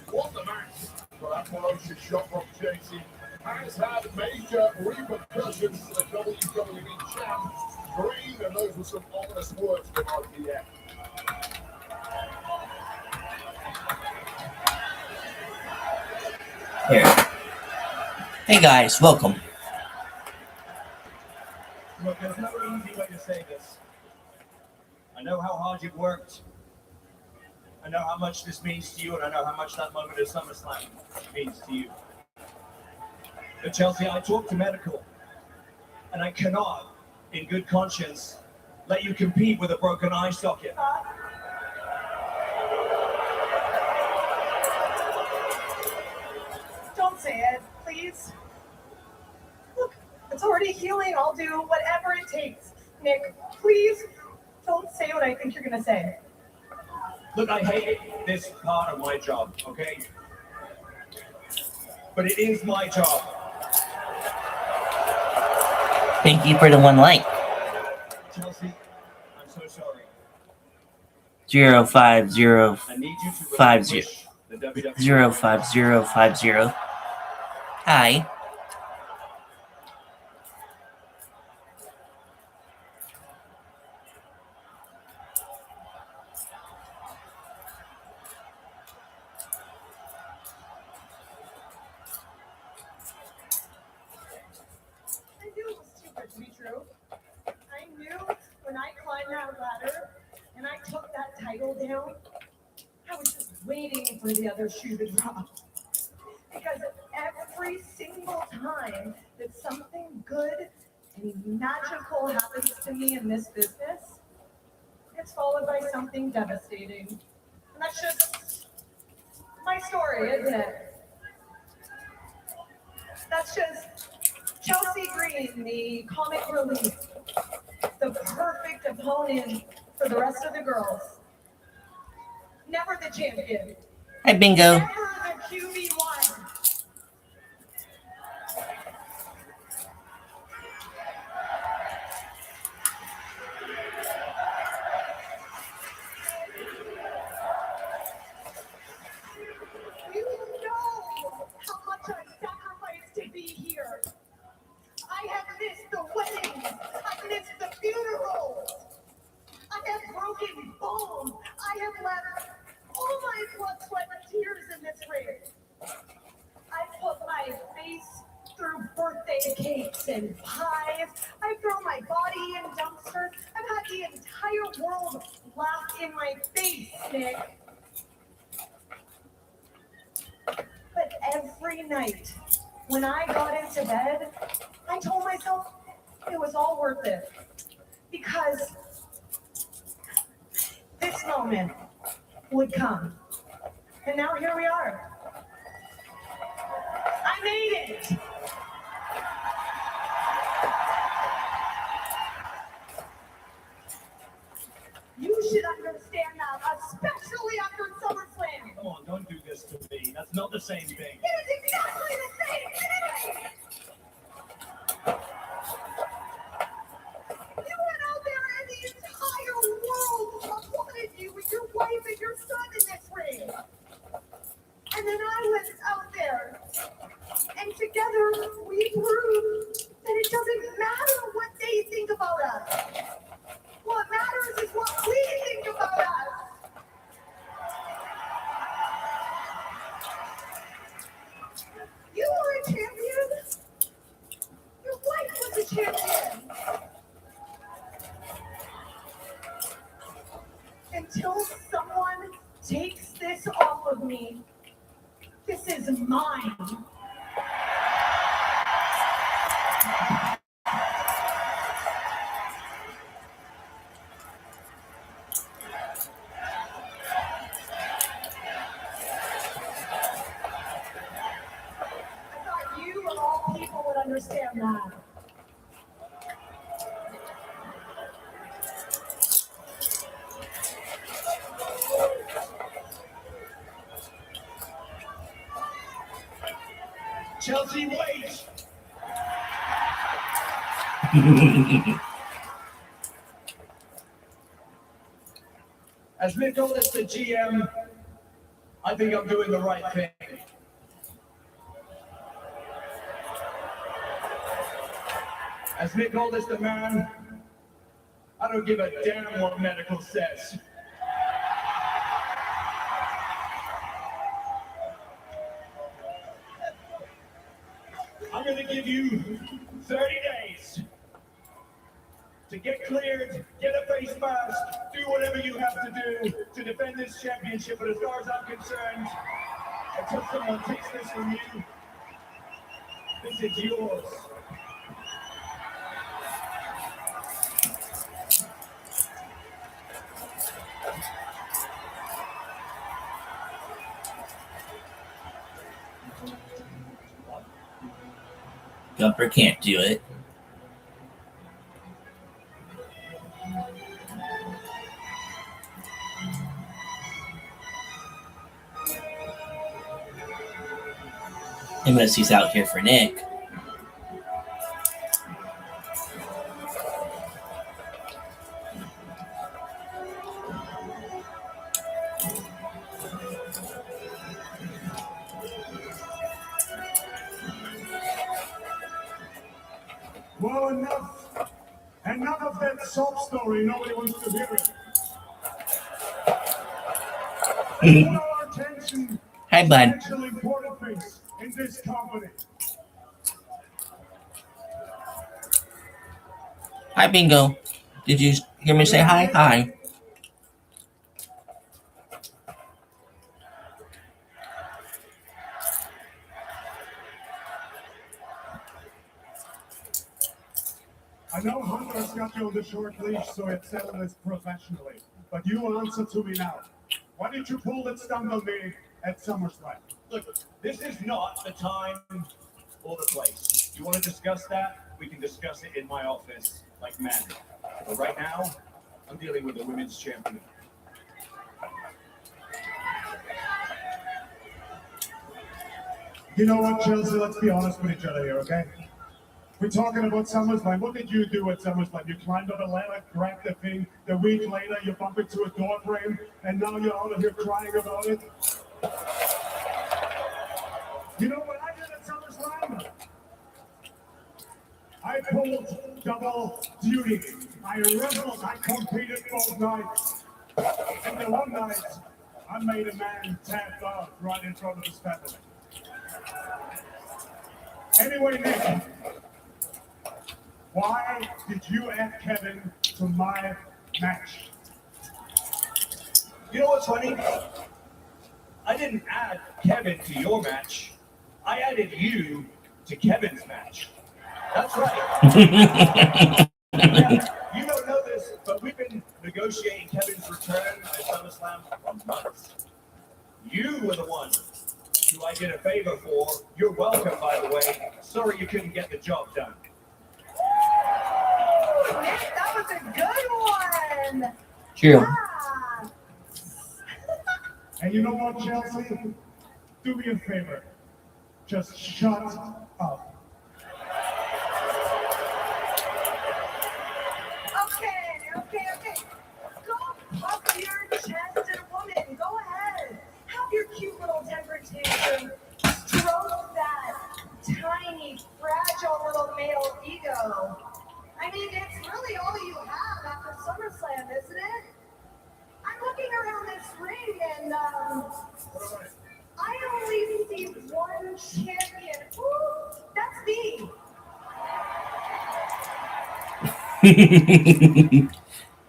What the match? Well, that ferocious shot from Chelsea has had major repercussions for the WWE champ. Green, and those were some ominous words from RPM. Here. Hey guys, welcome. Look, there's no easy way to say this. I know how hard you've worked. I know how much this means to you, and I know how much that moment at SummerSlam means to you. But Chelsea, I talked to medical, and I cannot, in good conscience, let you compete with a broken eye socket. Don't say it, please. Look, it's already healing. I'll do whatever it takes. Nick, please don't say what I think you're gonna say. Look, I hate this part of my job, okay? But it is my job. Thank you for the one like. Chelsea, I'm so sorry. 05050 I need you to relinquish the WWE. 05050. Hi. I knew it was too good to be true. I knew when I climbed that ladder and I took that title down, I was just waiting for the other shoe to drop. Because every single time that something good and magical happens to me in this business, it's followed by something devastating. And that's just my story, isn't it? That's just Chelsea Green, the comic relief, the perfect opponent for the rest of the girls. Never the champion. Hi, Bingo. Never the QB1. You know how much I sacrificed to be here. I have missed the weddings. I've missed the funerals. I have broken bones. I have left all my blood, sweat, and tears in this ring. I put my face through birthday cakes and pies. I've thrown my body in dumpsters. I've had the entire world laugh in my face, Nick. But every night, when I got into bed, I told myself it was all worth it. Because this moment would come. And now here we are. I made it. You should understand that, especially after SummerSlam. Come on, don't do this to me. That's not the same thing. It is exactly the same thing. You went out there and the entire world applauded you with your wife and your son in this ring. And then I went out there, and together we proved that it doesn't matter what they think about us. What matters is what we think about us. You were a champion. Your wife was a champion. Until someone takes this off of me, this is mine. I thought you of all people would understand that. Chelsea, wait! As Nicholas, the GM, I think I'm doing the right thing. As Nick Aldis the man, I don't give a damn what medical says. I'm going to give you 30 days to get cleared, get a face mask, do whatever you have to do to defend this championship. But as far as I'm concerned, until someone takes this from you, this is yours. Gumper can't do it. Unless he's out here for Nick. Well, enough. Enough of that sob story. Nobody wants to hear it. Put our attention Hi, to bud. actual important things in this company. Hi, Bingo. Did you hear me say hi? Hi. I know Hunter's got you on the short leash, so it's settled this professionally. But you answer to me now. Why did you pull that stunt on me at SummerSlam? Look, this is not the time or the place. You want to discuss that? We can discuss it in my office, like men. But right now, I'm dealing with the women's champion. You know what, Chelsea? Let's be honest with each other here, okay? We're talking about SummerSlam. What did you do at SummerSlam? You climbed up a ladder, grabbed the thing. The week later, you bump into a door frame, and now you're out of here crying about it. You know what I did at SummerSlam? I pulled double duty. I wrestled. I competed both nights. And the one night, I made a man tap out right in front of his family. Anyway, Nick, why did you add Kevin to my match? You know what's funny? I didn't add Kevin to your match. I added you to Kevin's match. That's right. Yeah, you don't know this, but we've been negotiating Kevin's return at SummerSlam for months. You were the one who I did a favor for. You're welcome, by the way. Sorry you couldn't get the job done. Nick, that was a good one. True. Ah. And you know what, Chelsea? Do me a favor. Just shut up. Okay. Go puff your chest at a woman. Go ahead. Have your cute little temper tantrum. Stroke that tiny, fragile little male ego. I mean, it's really all you have after SummerSlam, isn't it? I'm looking around this ring and I only see one champion. Ooh, that's me.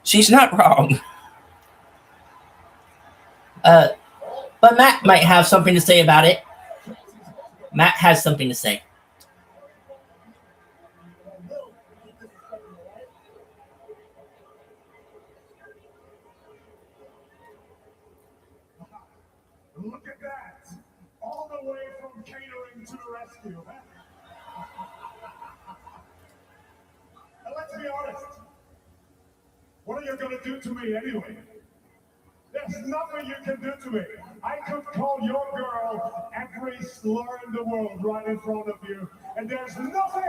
She's not wrong. But Matt might have something to say about it. Matt has something to say. Look at that. All the way from catering to the rescue. Now let's be honest. What are you going to do to me anyway? There's nothing you can do to me. I could call your girl every slur in the world right in front of you, and there's nothing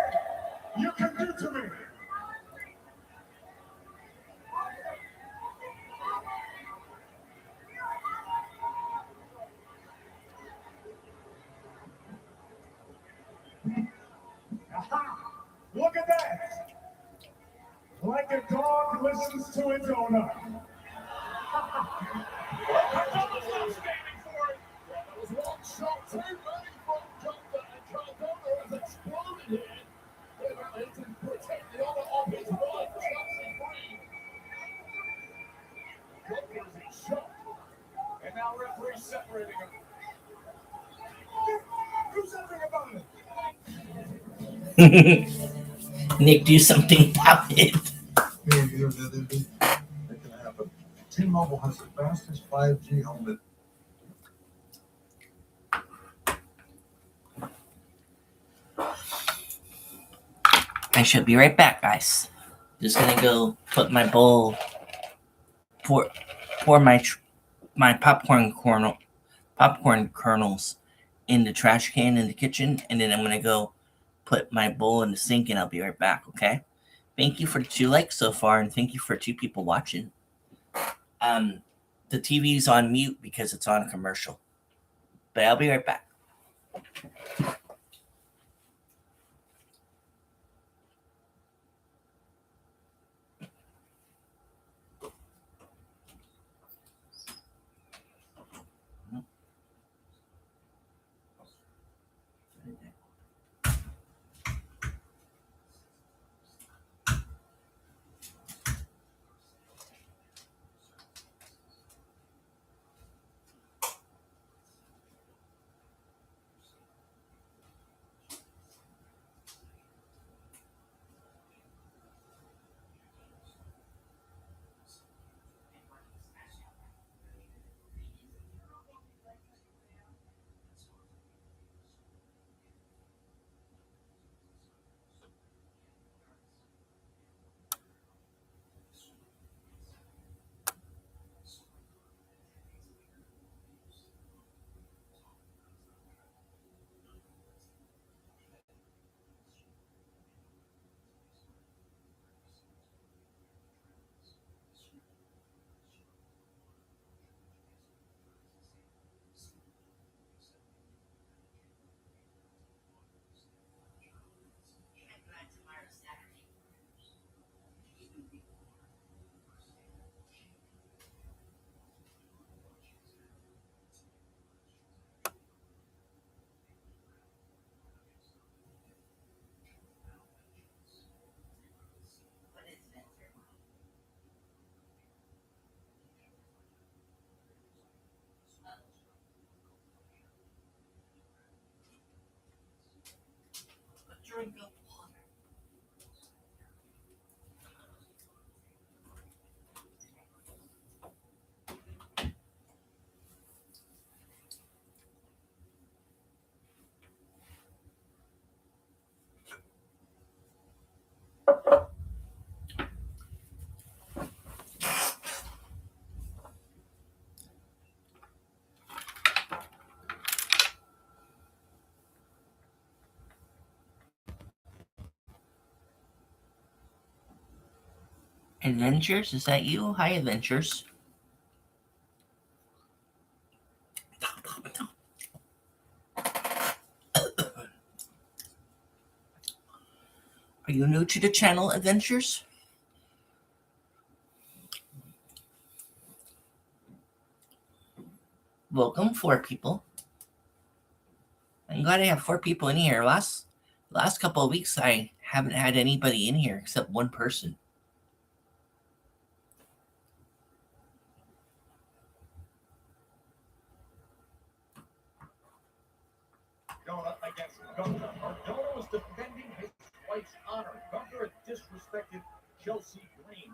you can do to me. that? Like a dog listens to its owner. Cardona's not standing for it. Yeah, that was one shot too many from Gunther, and Cardona has exploded here. He to protect the honor of his wife, Chelsea Green. Gunther is in shock. And now referee's separating them. Do something about it. Nick, do something about it. It can happen. T-Mobile has the fastest 5G home net. I should be right back, guys. Just gonna go put my bowl, pour my popcorn kernels in the trash can in the kitchen, and then I'm gonna go put my bowl in the sink, and I'll be right back. Okay. Thank you for the 2 likes so far, and thank you for 2 people watching. The TV's on mute because it's on a commercial, but I'll be right back. Drink of water. Adventures, is that you? Hi, Adventures. Are you new to the channel, Adventures? Welcome, 4 people. I'm glad I have 4 people in here. Last couple of weeks, I haven't had anybody in here except 1 person. Cardona against Gunther. Cardona was defending his wife's honor. Gunther had disrespected Chelsea Green.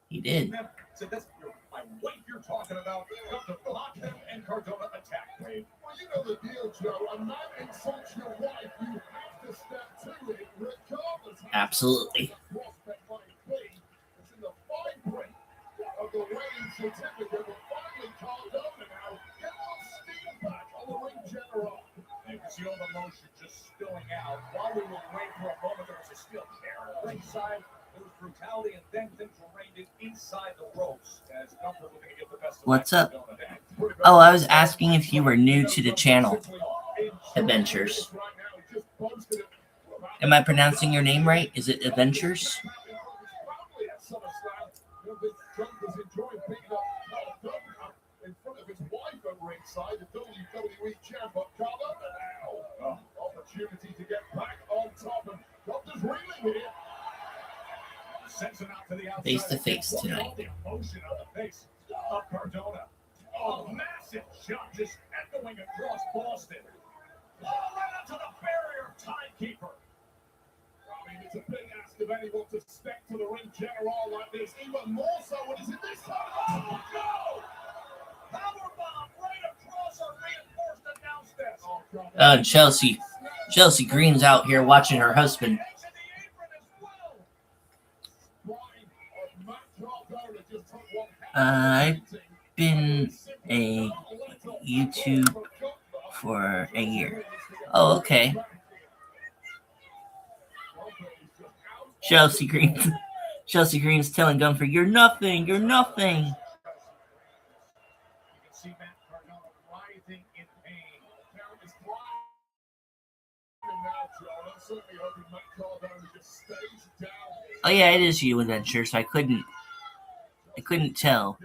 He did. So that's my wife you're talking about. Gunther blocked him and Cardona attacked him. Well, you know the deal, Joe. A man insults your wife, you have to step to it, regardless of Absolutely. the prospect might be. It's in the fine print of the wedding certificate that finally Cardona now get a little steam back on the ring general. You can see all the motion just spilling out. While we were waiting for a moment, there was a steel chair. Ringside, there was brutality, and then things were reined inside the ropes as Gunther looking to get the best of What's up? Cardona. Oh, I was asking if you were new to the channel, Adventures. Am I pronouncing your name right? Is it Adventures? In front of his wife at ringside, the WWE champ, Cardona now. Opportunity to get back on top, and Doctor's reeling here. Sends him out to the outside. Face to face Look at tonight. all the emotion on the face of Cardona. Oh, massive shot just echoing across Boston. Oh, right onto the barrier of Timekeeper. I mean, it's a big ask of anyone to step to the ring general like this, even more so when it's in this time. Oh, no! Powerbomb right across our reinforced announce desk. Oh, God. Chelsea Green's out here watching her husband. Edge of the apron as well. Brian of Matt Cardona just took one I've been a YouTube for a year. Oh, okay. Chelsea Green's telling Gunther, "You're nothing. You're nothing." You can see Matt Cardona writhing in pain. Karen is climbing now, Joe. I'm certainly hoping Matt Cardona just stays down. Oh yeah, it is you, Adventure. So I couldn't tell.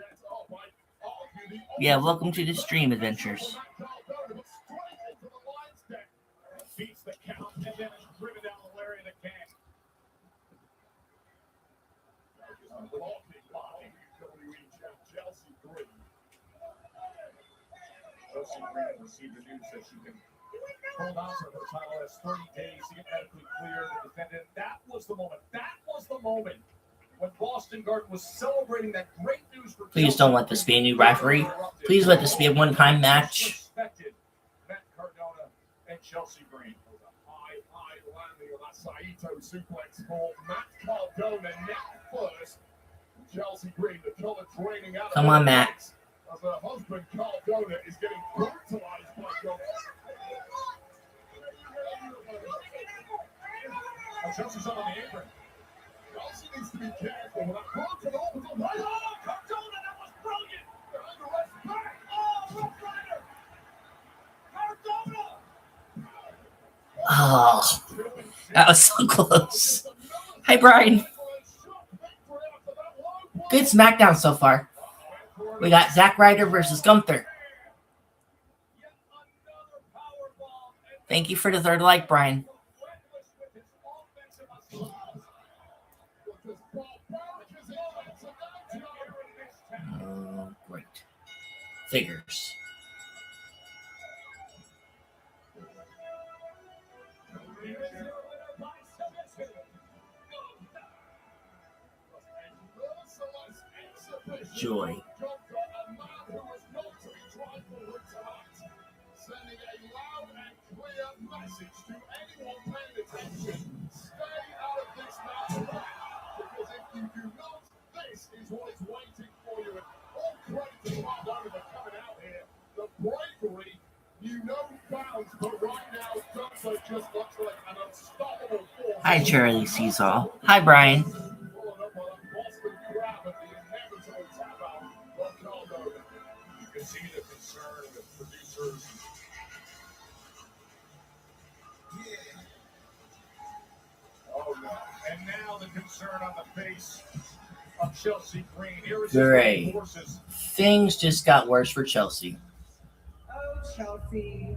Yeah, welcome to the stream, Adventures. Beats the count and then is driven down the lariat again. Chelsea Green received the news that she can hold on to her title as 30 days to get medically cleared and defended. That was the moment. That was the moment when Boston Garden was celebrating that great news for Please don't let this be a new rivalry. Please let this be a one-time match. Matt Cardona and Chelsea Green. High landing on that Saito suplex called Matt Cardona neck first. Chelsea Green, the color draining out. Come on, Matt. As her husband Cardona is getting brutalized by Jones. Chelsea's up on the apron. Chelsea needs to be careful with that broken orbital. Oh, Cardona, that was brilliant. Behind the ref's back. Oh, Rough Rider. Cardona. Oh, that was so close. Hi, Brian. Good SmackDown so far. We got Zack Ryder versus Gunther. Thank you for the third like, Brian. Oh, great. Figures. Joy. Sending a loud and clear message to anyone paying attention. Stay out of this match, because if you do not, this is what is waiting for you. And all credit to Cardona for coming out here. The bravery, bounds, but right now, Gunther just looks like an unstoppable force. Hi, Charlie Seesaw. Hi, Brian. Followed up by a Boston crab at the inevitable tap out from Cardona. You can see the concern with producers. Oh, no. And now the concern on the face of Chelsea Green. Great. Things just got worse for Chelsea. Oh, Chelsea.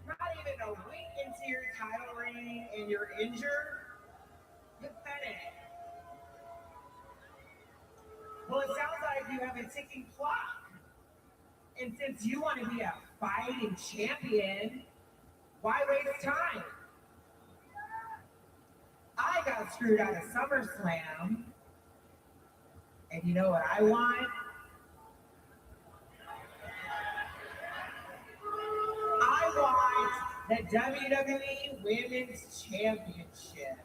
Not even a week into your title reign and you're injured? Pathetic. Well, it sounds like you have a ticking clock. And since you want to be a fighting champion, why waste time? I got screwed out of SummerSlam. And you know what I want? I want the WWE Women's Championship.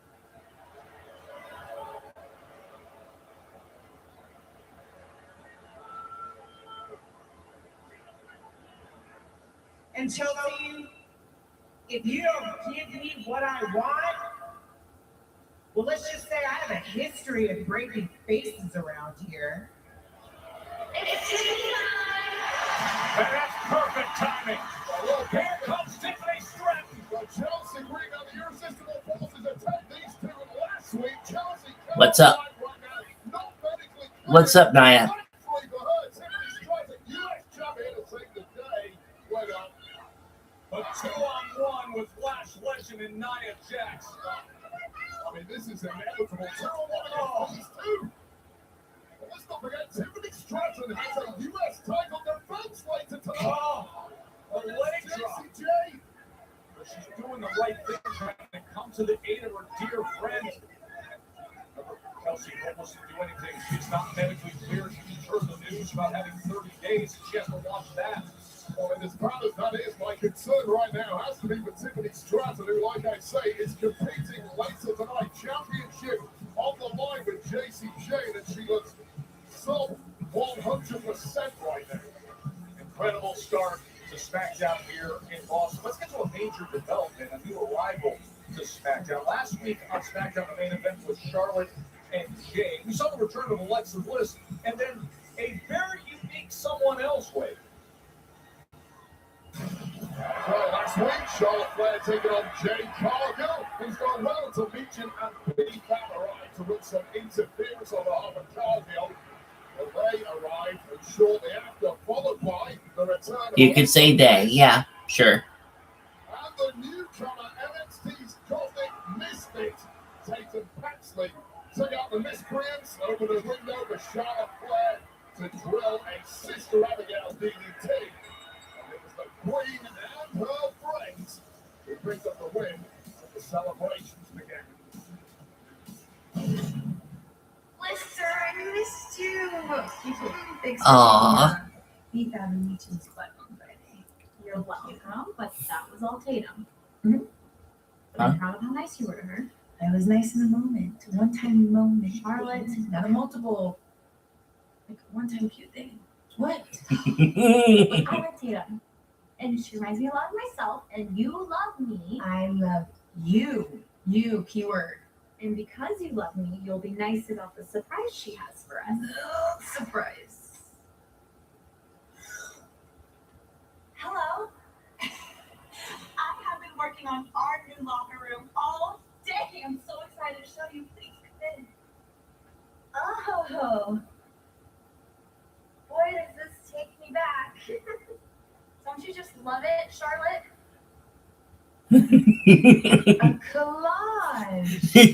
And Chelsea, if you don't give me what I want, well, let's just say I have a history of breaking faces around here. And that's perfect timing. Here comes Tiffany Stratton. Chelsea Green on the irresistible force What's up? What's up, Naya? A 2-on-1 with Flash Legend and Nia Jax. I mean, this is inevitable. 2-on-1 against these two. But let's not forget, Tiffany Stratton has a U.S. title defense later tonight. Oh, a leg drop. J. But she's doing the right thing, trying to come to the aid of her dear friend. Kelsey almost didn't do anything. She's not medically cleared. She heard the news about having 30 days. She has to watch that. Well, and as bad as that is, my concern right now has to be with Tiffany Stratton, who, like I say, is competing later tonight. Championship on the line with JC Jane, and she looks so 100% right now. Incredible start to SmackDown here in Boston. Let's get to a major development, a new arrival to SmackDown. Last week on SmackDown, the main event was Charlotte and Jay. We saw the return of Alexa Bliss, and then a very unique someone else way. Well, last week, Charlotte Flair taking on Jade Cargill, who's gone well to Meechin and Pete arrived to run some interference on behalf of Cargill. Well, they arrived, and shortly after, followed by the return of You could say they, yeah, sure. and the newcomer NXT's Cosmic Mystic, Tatum Paxley, took out the miscreants, opened a window for Charlotte Flair to drill a Sister Abigail DDT. And it was the Queen and her friends who picked up the win, and the celebrations began. Blister, I missed you. You too. Thanks Aw. He found Meechin's butt on Friday. You're welcome, but that was all Tatum. Mhm. But I'm proud of how nice you were to her. I was nice in the moment. One-time moment. Charlotte. Not a multiple. Like one-time cute thing. What? I like Tatum. And she reminds me a lot of myself, and you love me. I love you. You, keyword. And because you love me, you'll be nice about the surprise she has for us. Surprise. Hello. I have been working on our new locker room all day. I'm so excited to show you. Please come in. Oh. Boy, does this take me back. Don't you just love it, Charlotte? A collage. What do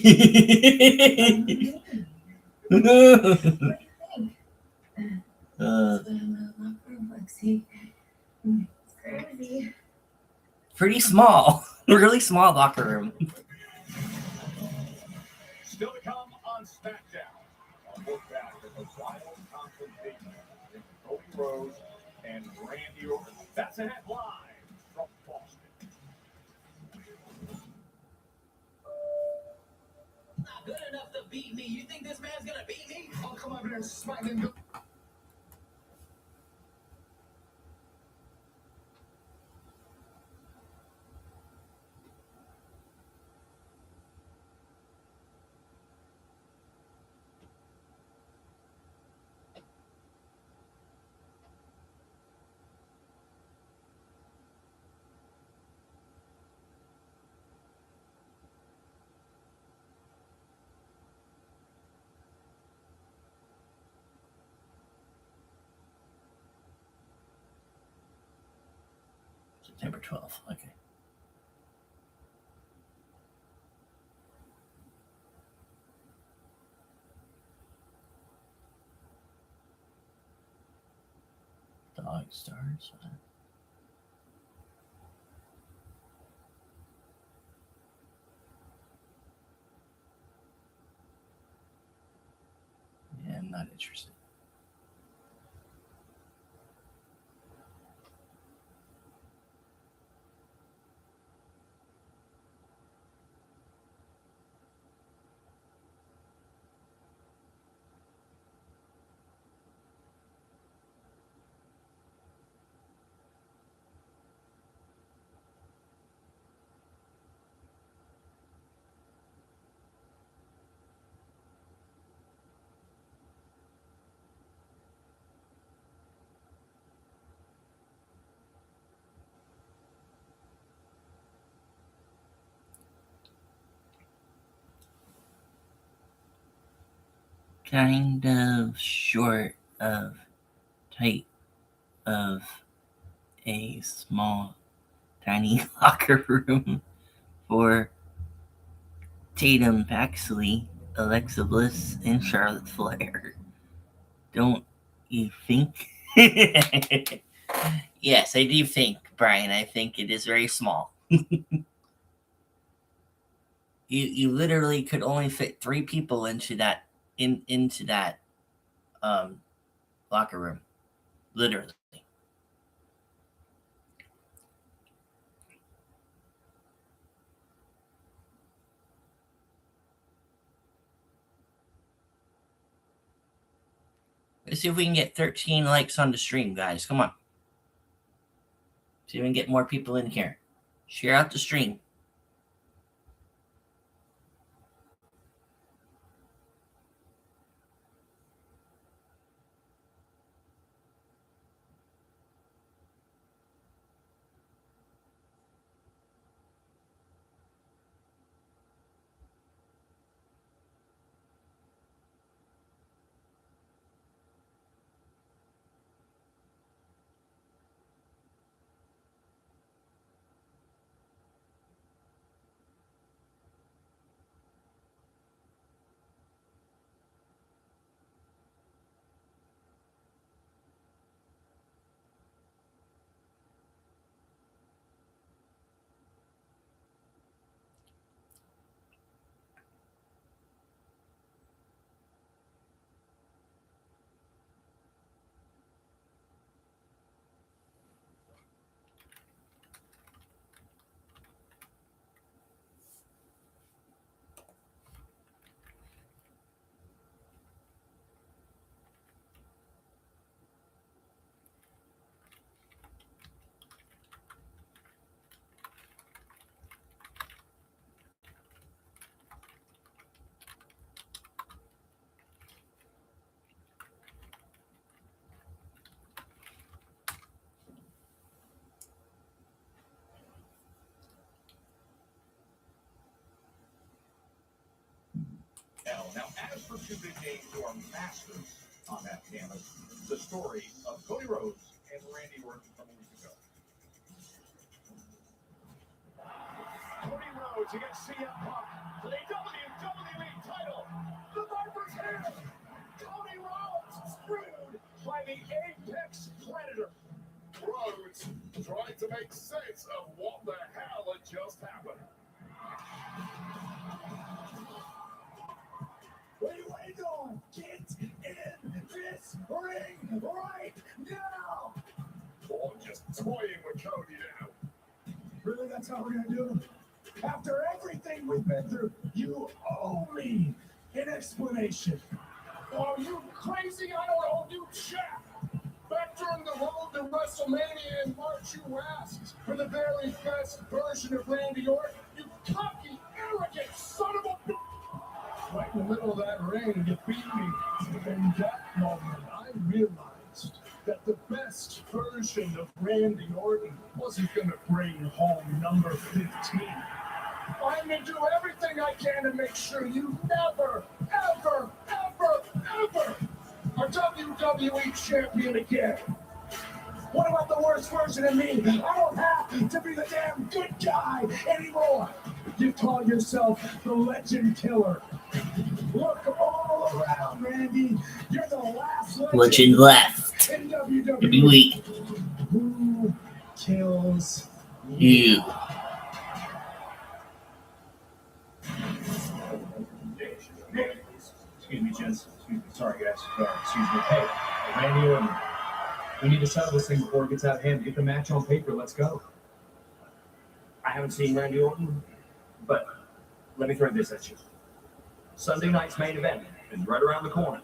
you think? Locker room, Lexi. It's crazy. Pretty small. Really small locker room. Still to come on SmackDown. I'll look back at the wild confrontation between Cody Rhodes and Randy Orton. That's ahead live from Boston. Not good enough to beat me. You think this man's gonna beat me? I'll come over here and smack him. September 12th. Okay. Dog stars. Yeah, I'm not interested. kind of short of type of a small, tiny locker room for Tatum Paxley, Alexa Bliss, and Charlotte Flair. Don't you think? Yes, I do think, Brian. I think it is very small. You literally could only fit 3 people into that locker room. Literally. Let's see if we can get 13 likes on the stream, guys. Come on. See if we can get more people in here. Share out the stream. Now, as for two big names who are masters on that canvas, the story of Cody Rhodes and Randy Orton from a week ago. Cody Rhodes against CM Punk for the WWE title. The Viper's here. Cody Rhodes screwed by the Apex Predator. Rhodes trying to make sense of what the hell had just happened. What are you waiting on? Get in this ring right now! Or just toying with Cody now. Really, that's how we're gonna do it? After everything we've been through, you owe me an explanation. Oh, you crazy? I don't owe you jack. Back during the road to WrestleMania in March, you asked for the very best version of Randy Orton. You cocky, arrogant son of a... Right in the middle of that ring, you beat me. In that moment, I realized that the best version of Randy Orton wasn't going to bring home number 15. I'm going to do everything I can to make sure you never, ever, ever, ever are WWE champion again. What about the worst version of me? I don't have to be the damn good guy anymore. You call yourself the Legend Killer. Look all around, Randy. You're the last legend left in WWE. WWE. Who kills You. Excuse me, gents. Sorry, guys. Excuse me. Hey, Randy Orton. We need to settle this thing before it gets out of hand. Get the match on paper. Let's go. I haven't seen Randy Orton, but let me throw this at you. Sunday night's main event is right around the corner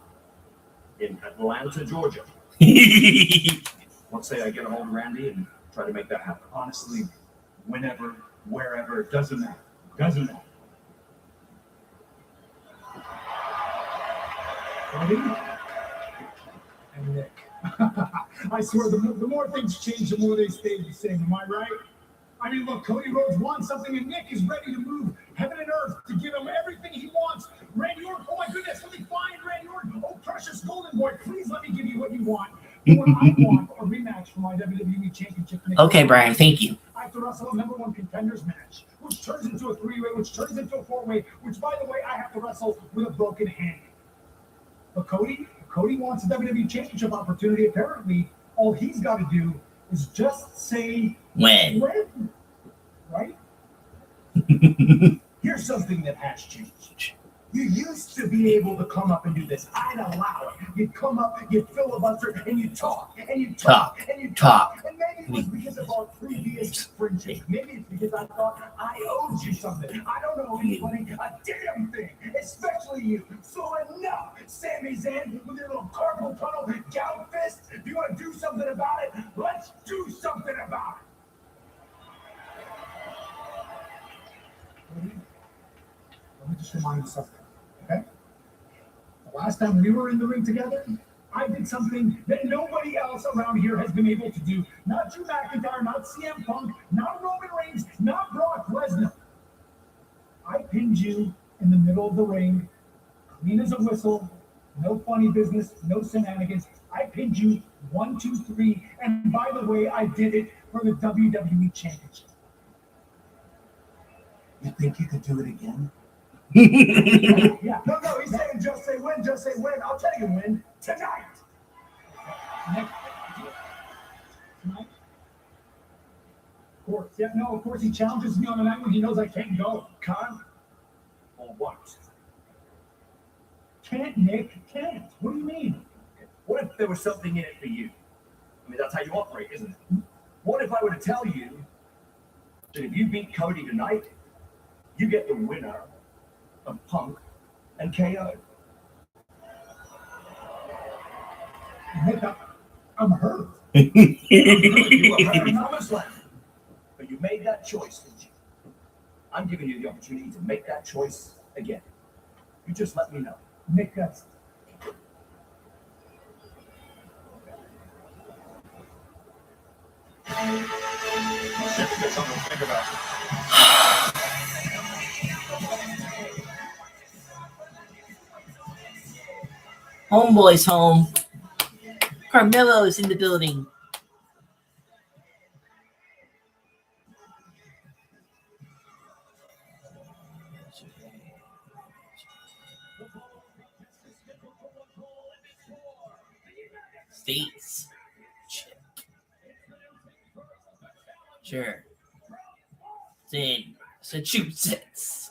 in Atlanta, Georgia. Let's say I get a hold of Randy and try to make that happen. Honestly, whenever, wherever, it doesn't matter. Doesn't matter. Cody and Nick. I swear, the more things change, the more they stay the same. Am I right? I mean, look, Cody Rhodes wants something, and Nick is ready to move heaven and earth to give him everything he wants. Randy Orton, oh my goodness, let me find Randy Orton. Oh, precious golden boy, please let me give you what you want. What I want a rematch for my WWE Championship. Okay, Brian, thank you. I have to wrestle a number one contenders match, which turns into a three-way, which turns into a four-way, which, by the way, I have to wrestle with a broken hand. But Cody wants a WWE Championship opportunity. Apparently, all he's got to do is just say When? Right? Here's something that has changed. You used to be able to come up and do this. I'd allow it. You'd come up, you'd filibuster, and you'd talk, and you'd talk, and you'd talk. And maybe it was because of our previous friendship. Maybe it's because I thought I owed you something. I don't know anybody a damn thing, especially you. So enough, Sami Zayn, with your little carpal tunnel gout fist. If you want to do something about it, let's do something about it. Let me just remind you something. Okay? The last time we were in the ring together, I did something that nobody else around here has been able to do. Not Drew McIntyre, not CM Punk, not Roman Reigns, not Brock Lesnar. I pinned you in the middle of the ring, clean as a whistle, no funny business, no shenanigans. I pinned you 1, 2, 3, and by the way, I did it for the WWE Championship. You think you could do it again? Yeah. No, he's saying just say when, just say when. I'll tell you when. Tonight. Tonight? Of course. Yeah, no, of course he challenges me on the night when he knows I can't go. Con? Or what? Can't, Nick. Can't. What do you mean? What if there was something in it for you? I mean, that's how you operate, isn't it? What if I were to tell you that if you beat Cody tonight, you get the winner of Punk and KO? Nick, I'm hurt. You were hurt in SummerSlam, but you made that choice, didn't you? I'm giving you the opportunity to make that choice again. You just let me know. Nick, that's... Something to think about. Homeboy's home. Carmelo is in the building. States. Sure. It's in Massachusetts.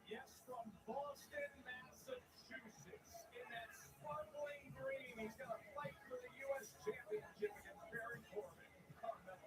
Yes, from Boston, Massachusetts, in that sparkling green, he's going to fight for the U.S. Championship against Baron Corbin. Carmelo.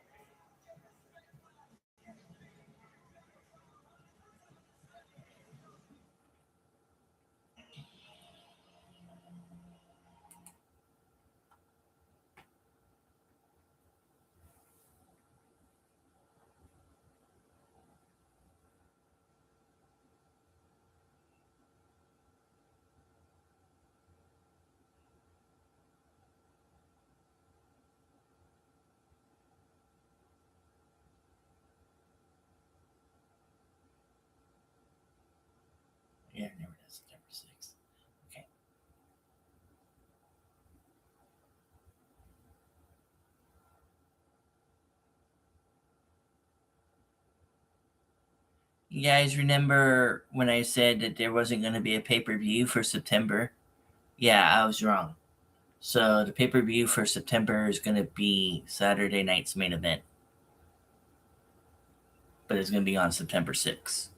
Yeah, never does. September 6th. Okay. You guys remember when I said that there wasn't going to be a pay-per-view for September? Yeah, I was wrong. So the pay-per-view for September is going to be Saturday night's main event. But it's going to be on September 6th.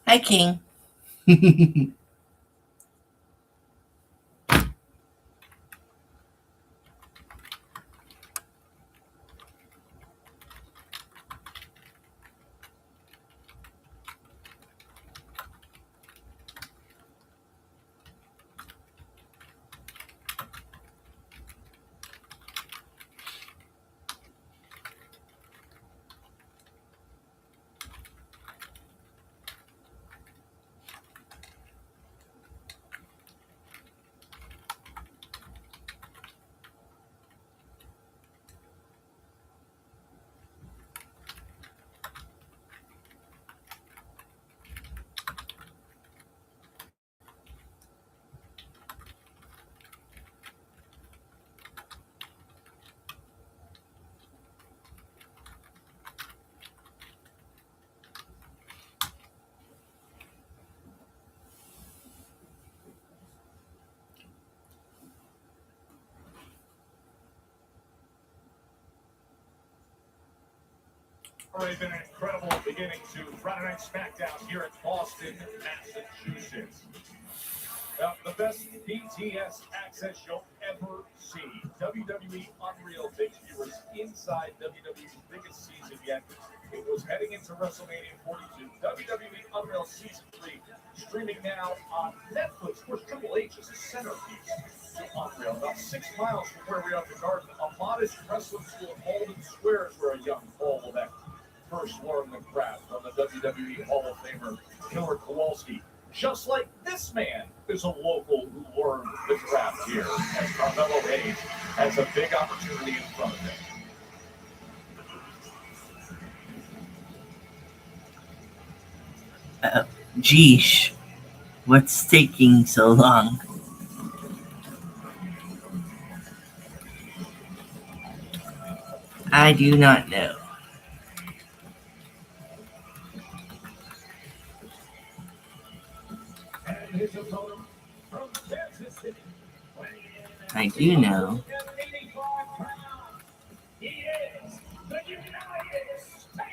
Hi, King. Already been an incredible beginning to Friday Night SmackDown here at Boston, Massachusetts. The best BTS access you'll ever see. WWE Unreal takes viewers inside WWE's biggest season yet. It was heading into WrestleMania 42. WWE Unreal Season 3 streaming now on Netflix. Of course, Triple H is a centerpiece to Unreal. About 6 miles from where we are in the Garden, a modest wrestling school in Malden Square is where a young Paul Levesque first learned the craft from the WWE Hall of Famer Killer Kowalski. Just like this man is a local who learned the craft here, as Carmelo Hayes has a big opportunity in front of him. Geesh, what's taking so long? I do not know. I do know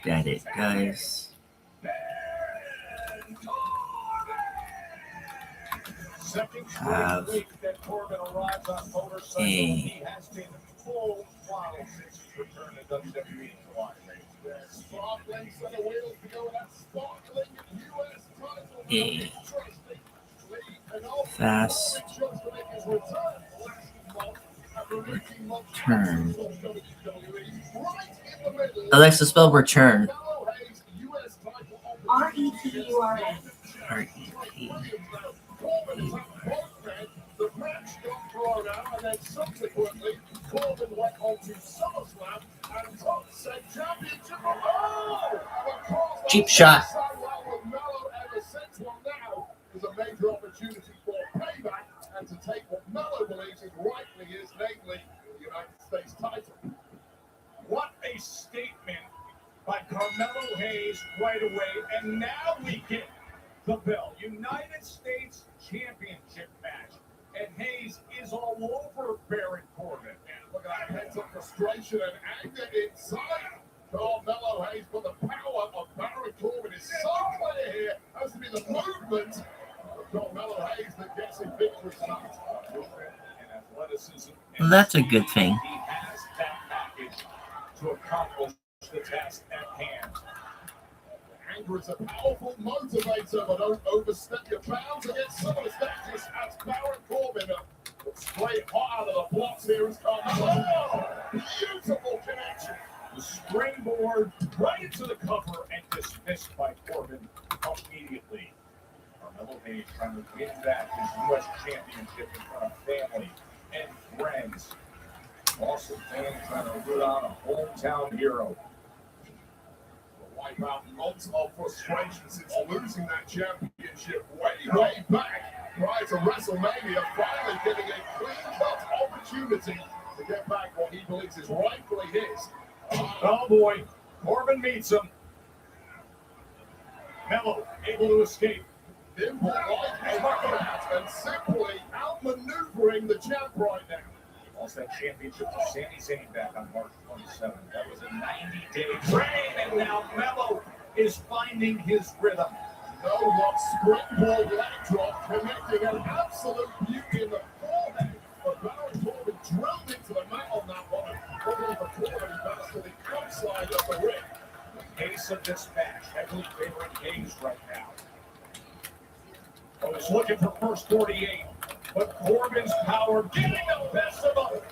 that it does have a fast return. Alexa, spell return. RETURN. The match got thrown out, and then subsequently, Corbin went on to SummerSlam and took said championship. Oh! Cheap shot. So well with Mello ever since. Well, now is a major opportunity for payback and to take what Mello believes is rightly his, namely the United States title. What a statement by Carmelo Hayes right away. And now we get the bell. United States Championship match. And Hayes is all over Baron Corbin. And look at that heads of frustration and anger inside Carmelo Hayes. But the power of Baron Corbin is so clear here. Has to be the movement of Carmelo Hayes that gets him victory tonight. And athleticism. Well, that's a good thing. He has that package to accomplish the task at hand. Anger is a powerful motivator, but don't overstep your bounds against some of the status as Baron Corbin. Straight hot out of the blocks here is Carmelo. Oh, beautiful connection. The springboard right into the cover and dismissed by Corbin immediately. Carmelo Hayes trying to win back his U.S. Championship in front of family and friends. Boston fans trying to root on a hometown hero. Wipe out lots of frustration since losing that championship way back prior to WrestleMania, finally getting a clean-cut opportunity to get back what he believes is rightfully his. Oh boy, Corbin meets him. Mello able to escape. Dimple like that and simply outmaneuvering the champ right now. Lost that championship to Sami Zayn back on March 27th. That was a 90-day reign, and now Mello is finding his rhythm. No one springboard leg drop, connecting an absolute beauty in the forehead. But Baron Corbin drilled into the mat on that one. Probably for Corbin, pass to the outside of the ring. The pace of this match heavily favoring Hayes right now. I was looking for first 48, but Corbin's power getting the best of them.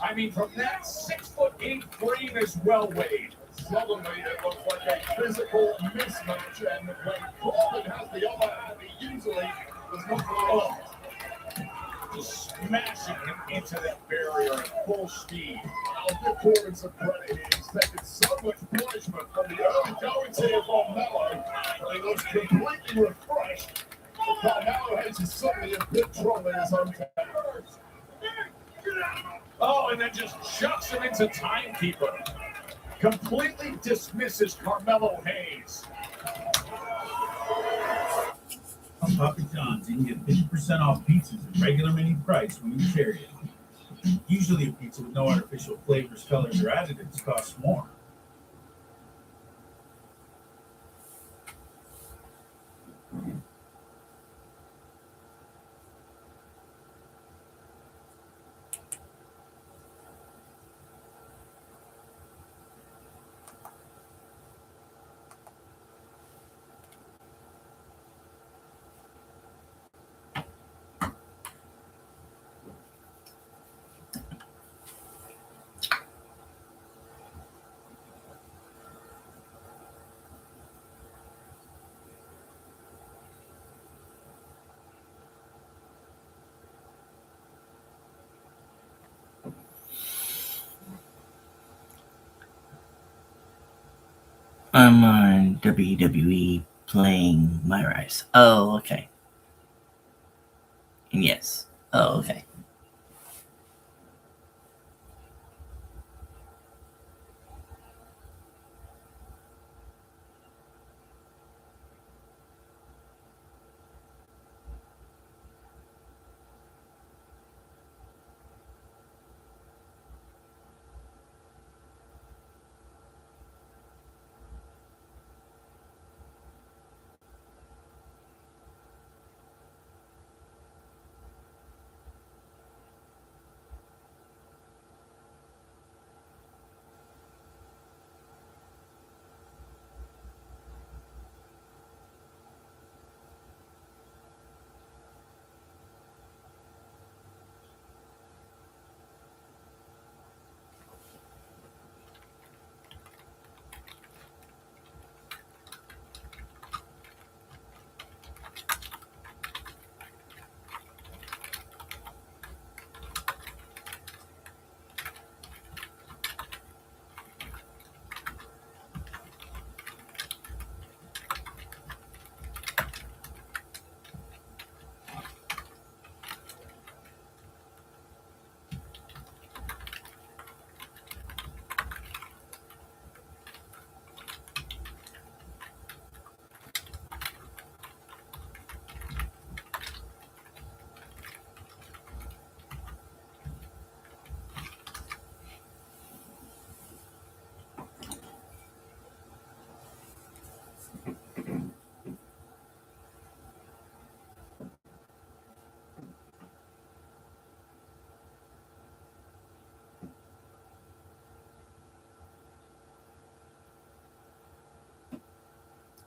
I mean, from that 6'8" frame is well weighed. Suddenly, it looks like a physical mismatch, and when Corbin has the upper hand, he usually does not go. Just smashing him into that barrier at full speed. I'll give Corbin some credit here. He's taken so much punishment from the early goings here from Mello, but he looks completely refreshed. Carmelo Hayes is suddenly in big trouble in his hometown. Oh, and then just chucks him into timekeeper. Completely dismisses Carmelo Hayes. On Papa John's, you can get 50% off pizzas at regular menu price when you carry it. Usually a pizza with no artificial flavors, colors, or additives costs more. I'm on WWE playing My Rise. Oh, okay. Yes. Oh, okay.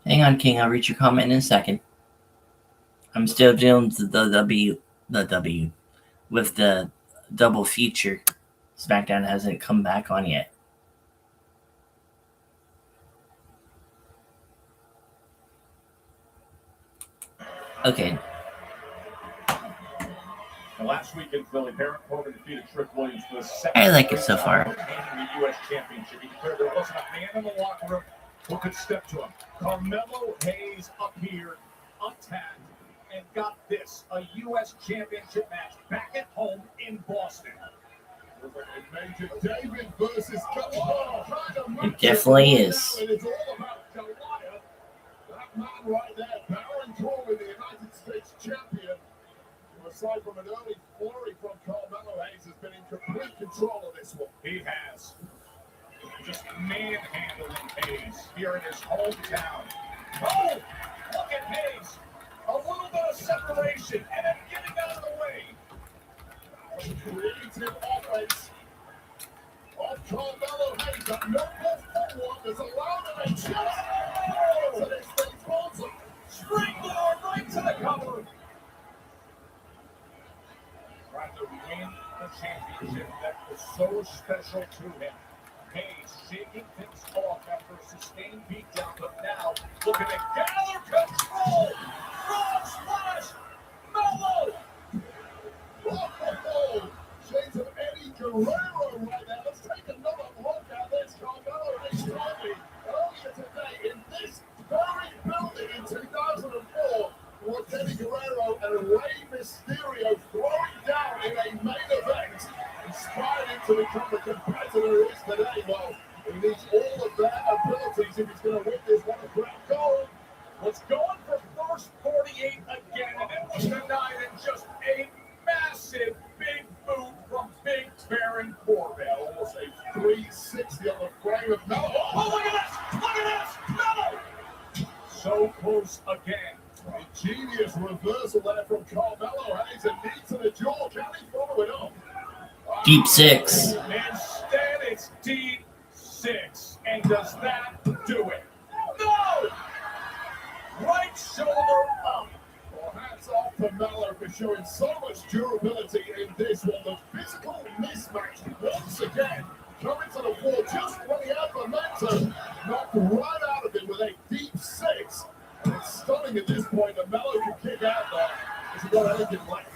Hang on, King. I'll read your comment in a second. I'm still dealing with the W with the double feature. SmackDown hasn't come back on yet. Okay. Last week in Philly, Baron Corbin defeated Trick Williams for the second. I like it so far. The U.S. Championship. He declared there wasn't a man in the locker room who could step to him. Carmelo Hayes appeared, attacked, and got this, a U.S. Championship match back at home in Boston. Major David versus Goliath. It definitely is. It's all about Goliath. That man right there, Baron Corbin, the United States champion. Aside from an early flurry from Carmelo Hayes, has been in complete control of this one. He has. Just manhandling Hayes here in his hometown. Oh, look at Hayes. A little bit of separation and then getting out of the way. Creative offense of Carmelo Hayes. That no ball forward is allowed and just to this thing falls up. Springboard right to the cover. Trying to win the championship that was so special to him. Hayes shaking things off after a sustained beatdown, but now looking to gather control. Frog splash. Melo. Oh, shades of Eddie Guerrero right now. Let's take another look at this. Carmelo Hayes told me earlier today in this very building in 2004 was Eddie Guerrero and Rey Mysterio throwing down in a main event, inspired him to become the competitor he is today. Well, he needs all of their abilities if he's going to win this one crowd gold. Was going for first 48 again, and it was denied in just a massive big boot from Big Baron Corbin. Almost a 360 on the frame of Melo. Oh, look at this! Look at this! Melo! So close again. A genius reversal there from Carmelo Hayes, and knee to the jaw. Can he follow it up? Deep six. Instead, it's deep six. And does that do it? No! Right shoulder up. Well, hats off to Melo for showing so much durability in this one. The physical mismatch once again coming to the fore just when he had momentum, knocked right out of it with a deep six. And it's stunning at this point that Melo can kick out there. Has he got anything left?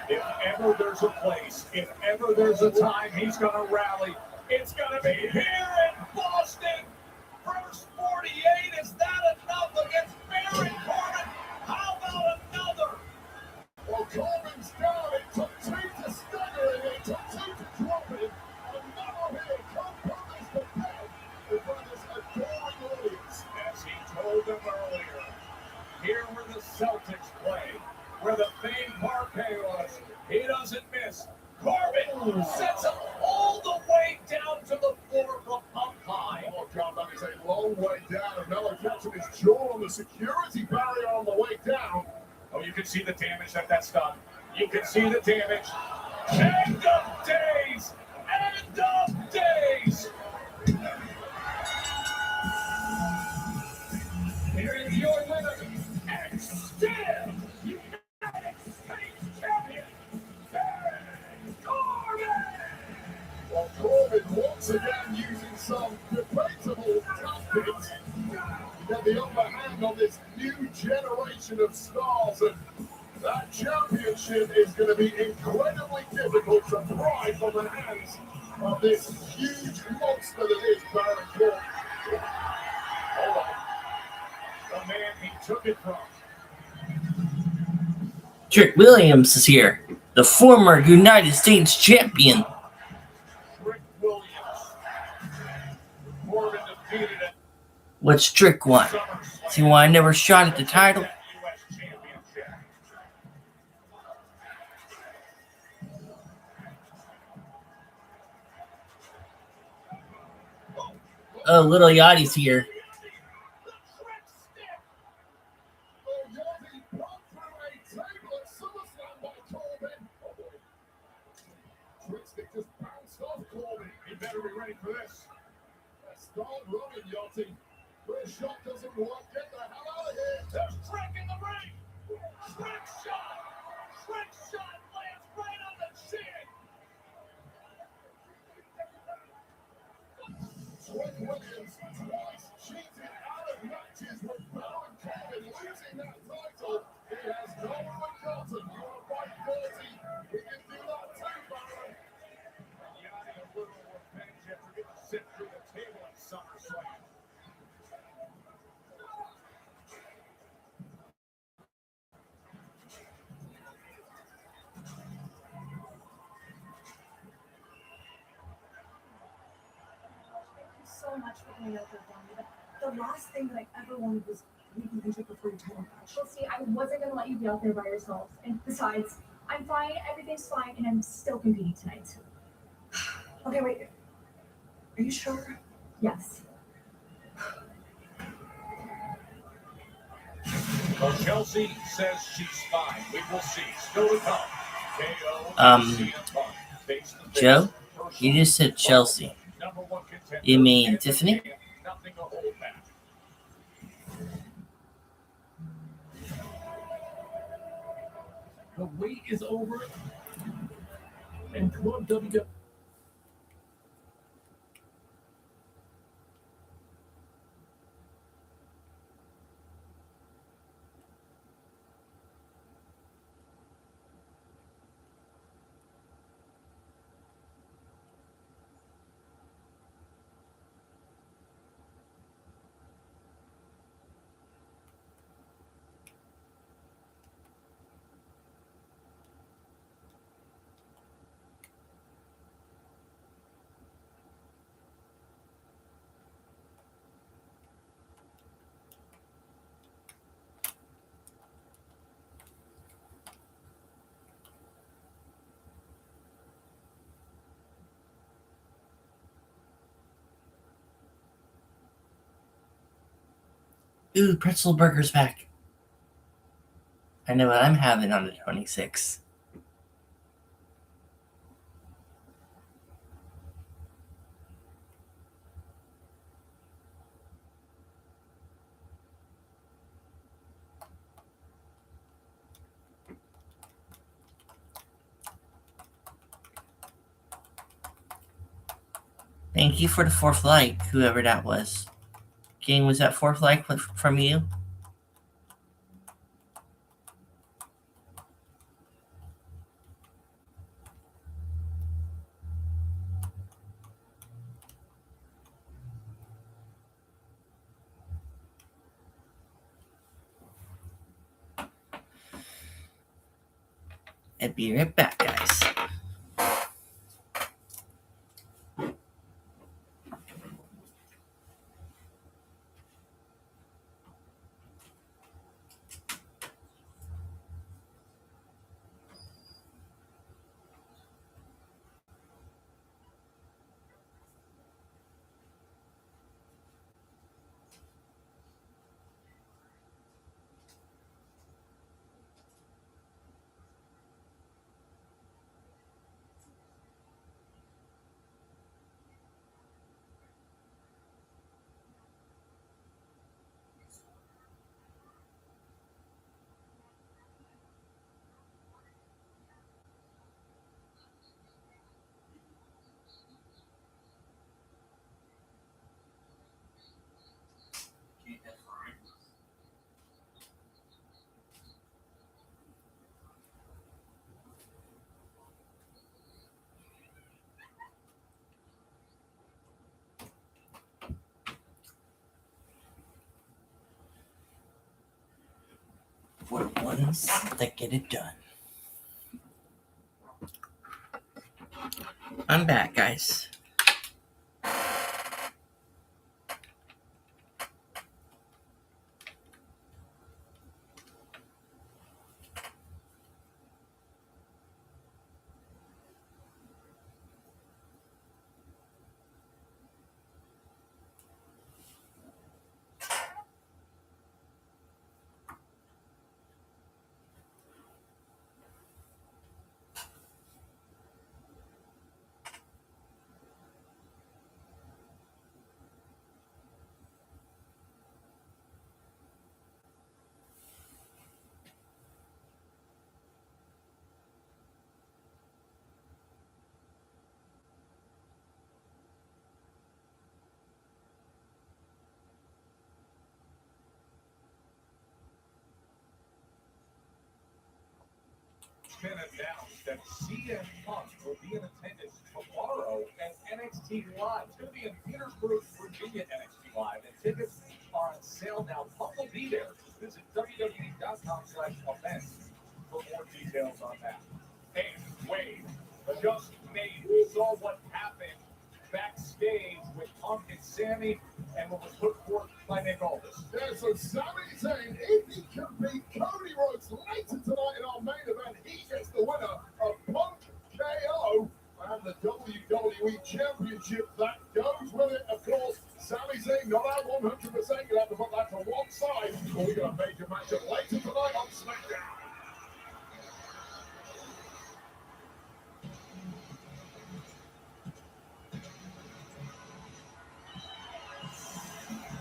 If ever there's a place, if ever there's a time he's going to rally, it's going to be here in Boston. First 48, is that enough against Baron Corbin? How about another? Well, Corbin's down. It took two to stagger him. It took two to drop him. And Melo here can't put this to bed in front of this adoring audience. As he told them earlier, here where the Celtics play, where the famed parquet was, he doesn't miss. Corbin sets him all the way down to the floor from up high. Oh, God, that is a long way down. And Melo catching his jaw on the security barrier on the way down. Oh, you can see the damage that's done. You can see the damage. End of days! End of days! Here is your winner, and still United States champion, Baron Corbin! Well, Corbin once again using some debatable tactics to get the upper hand on this new generation of stars, and that championship is going to be incredibly difficult to pry from the hands of this huge monster that is Baron Corbin. Hold on. The man he took it from. Trick Williams is here, the former United States champion. Trick Williams. Corbin defeated it. What's Trick want? See why I never shot at the title? US Championship. Oh, little Yachty's here. The trick stick. Oh, Yachty broke through a table at SummerSlam by Corbin. Oh, boy. Trick stick just bounced off Corbin. He better be ready for this. Start running, Yachty. First shot doesn't work. Get the hell out of here. There's Trick in the ring. Trick shot. Trick shot lands right on the chin. Trick Williams twice cheated out of matches with Baron Corbin losing that title. He has no forgotten. You are fight 30. We can do that too, Baron. Yanni a little revenge after getting sent through the table at SummerSlam. So much for coming out there for me. The last thing that I ever wanted was making you before your title match. Well, see, I wasn't gonna let you be out there by yourself. And besides, I'm fine, everything's fine, and I'm still competing tonight. Okay, wait. Are you sure? Yes. Well, Chelsea says she's fine. We will see. Still to come. KO CM Punk face to face. Joe, you just said Chelsea. Number one contender. You mean And Tiffany? again, nothing to hold back. The wait is over. And Club WWE. Ooh, pretzel burger's back. I know what I'm having on the 26th. Thank you for the 4th like, whoever that was. King, was that 4th like from you? I'll be right back, guys. For the ones that get it done. I'm back, guys. Been announced that CM Punk will be in attendance tomorrow at NXT Live. It's going to be in Petersburg, Virginia, NXT Live, and tickets are on sale now. Punk will be there. Visit WWE.com/events for more details on that. And Wade just made. We saw what happened backstage with Punk and Sammy, and what was put forth by Nick Aldis. Yeah, so Sami Zayn, if he can beat Cody Rhodes later tonight in our main event, he gets the winner of Punk KO. And and the WWE Championship that goes with it. Of course, Sami Zayn not at 100%. You'll have to put that to one side. But we got a major matchup later tonight on SmackDown.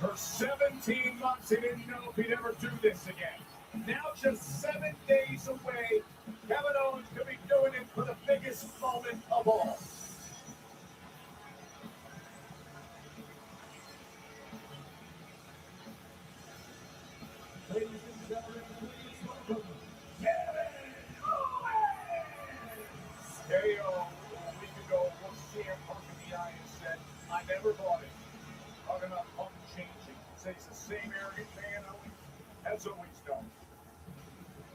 For 17 months, he didn't know if he'd ever do this again. Now, just 7 days away, Kevin Owens could be doing it for the biggest moment of all. Ladies and gentlemen, please welcome Kevin Owens! KO a week ago looked CM Punk in the eye and said, I never bought it. Talking about Punk changing. Says the same arrogant man Owens has always done. A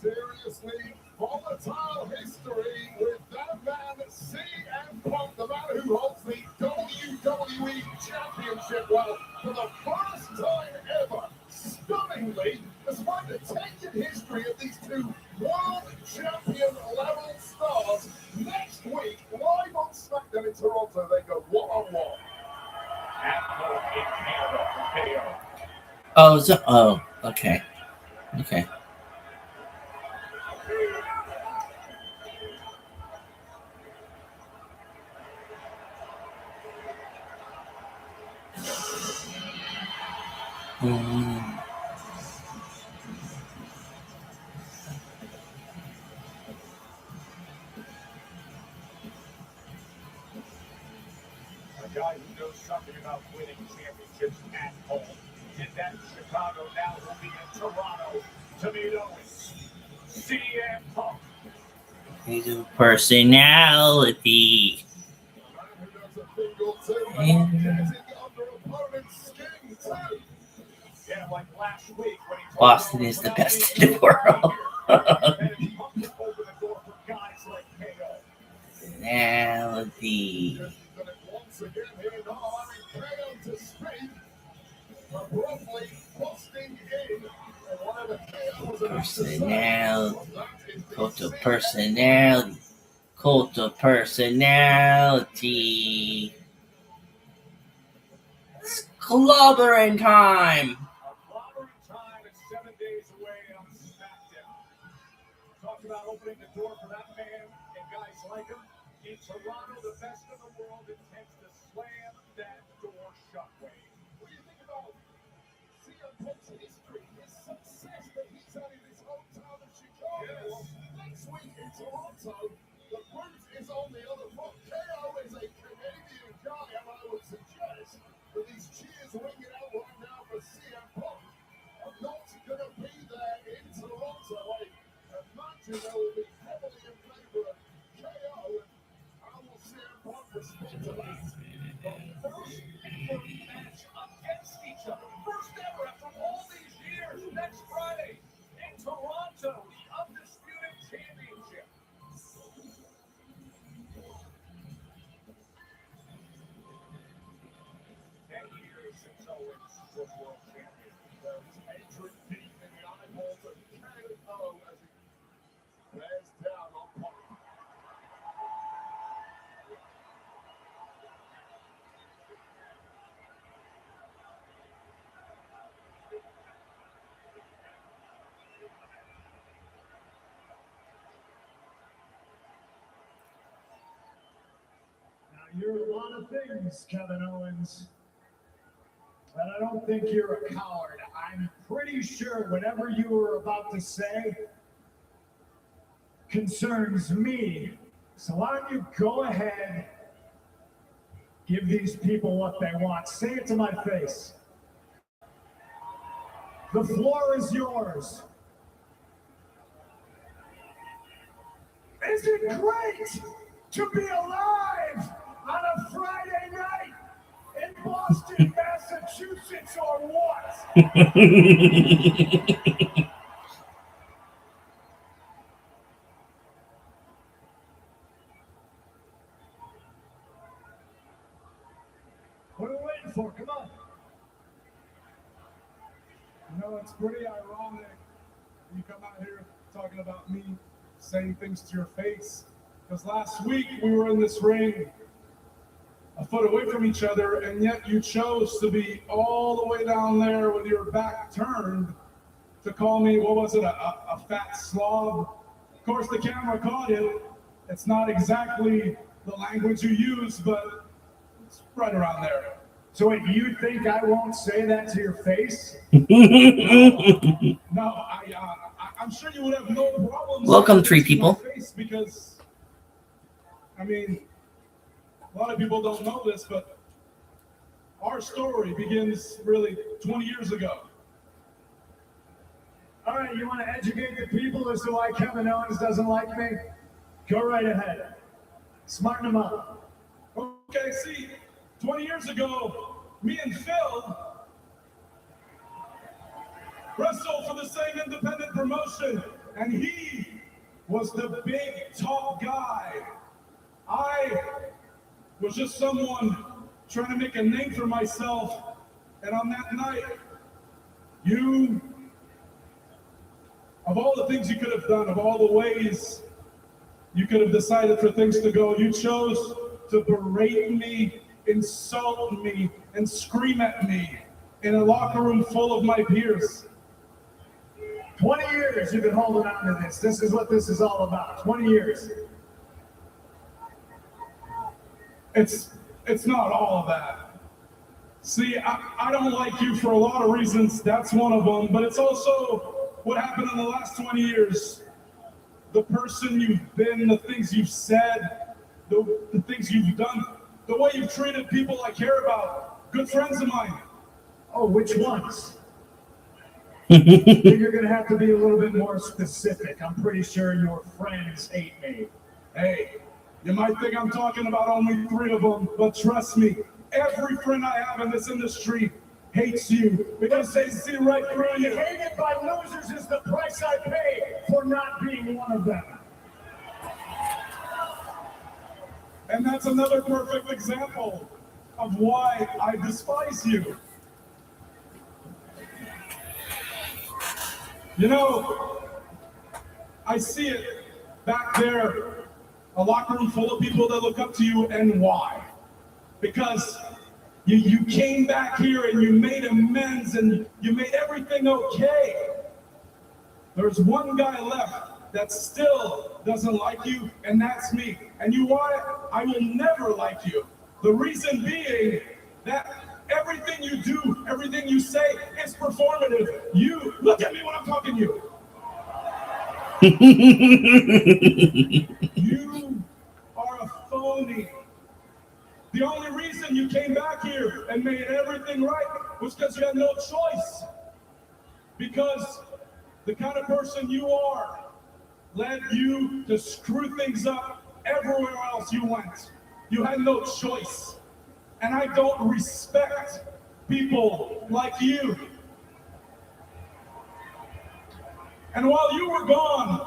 seriously volatile history with that man, CM Punk, the man who holds the WWE Championship. Well, for the first time ever, stunningly, despite the tainted history of these two world champion level stars, next week, live on SmackDown in Toronto, they go one-on-one. At home in Canada for KO. Okay. A guy who knows something about winning championships at home. And that Chicago now will be in Toronto to meet Owens. CM Punk. He's a personality. Yeah, like last week when he Boston is the best in the world. Personality. Cult of personality. It's clobbering time. Clobbering time is 7 days away on SmackDown. Talk about opening the door for that man and guys like him. In Toronto, the best in the world intends to slam that door shut. What do you think about CM Punk's history, his success that he's had in his hometown of Chicago? Yes. Well, next week in Toronto, the proof is on the other foot. KO is a Canadian guy, and I would suggest that these cheers ringing out right now for CM Punk are not going to be there in Toronto. I imagine they will be heavily in favor of KO, and how will CM Punk respond to that? The first ever match against each other. First ever after all these years. Next Friday in Toronto, the Undisputed Championship. 10 years since Owens was world champion. There's hatred deep in the eyeballs of KO as he bears down on Punk. Now, you're a lot of things, Kevin Owens. But I don't think you're a coward. I'm pretty sure whatever you were about to say concerns me. So why don't you go ahead, give these people what they want. Say it to my face. The floor is yours. Is it great to be alive on a Friday night in Boston, Massachusetts, or what? What are we waiting for? Come on. You know, it's pretty ironic you come out here talking about me, saying things to your face, Because last week we were in this ring a foot away from each other, and yet you chose to be all the way down there with your back turned to call me, what was it, a fat slob? Of course, the camera caught it. It's not exactly the language you use, but it's right around there. So wait, you think I won't say that to your face? No, I'm sure you would have no problem. Welcome, saying three this to my people. face because, I mean, a lot of people don't know this, but our story begins really 20 years ago. All right, you want to educate the people as to why Kevin Owens doesn't like me? Go right ahead. Smarten them up. Okay, see, 20 years ago, me and Phil wrestled for the same independent promotion, and he was the big, top guy. I was just someone trying to make a name for myself, and on that night, you, of all the things you could have done, of all the ways you could have decided for things to go, you chose to berate me, insult me, and scream at me in a locker room full of my peers. 20 years you've been holding on to this. This is what this is all about. 20 years. It's not all of that. See, I don't like you for a lot of reasons. That's one of them. But it's also what happened in the last 20 years. The person you've been, the things you've said, the things you've done, the way you've treated people I care about, good friends of mine. Oh, which ones? You're going to have to be a little bit more specific. I'm pretty sure your friends hate me. Hey, you might think I'm talking about only 3 of them, but trust me, every friend I have in this industry hates you because they see right through you. Hated by losers is the price I pay for not being one of them. And that's another perfect example of why I despise you. You know, I see it back there, a locker room full of people that look up to you, and why? Because you came back here and you made amends and you made everything okay. There's one guy left that still doesn't like you, and that's me. And you want it? I will never like you. The reason being that everything you do, everything you say is performative. You, look at me when I'm talking to you. You are a phony. The only reason you came back here and made everything right was because you had no choice. Because the kind of person you are led you to screw things up everywhere else you went. You had no choice. And I don't respect people like you. And while you were gone,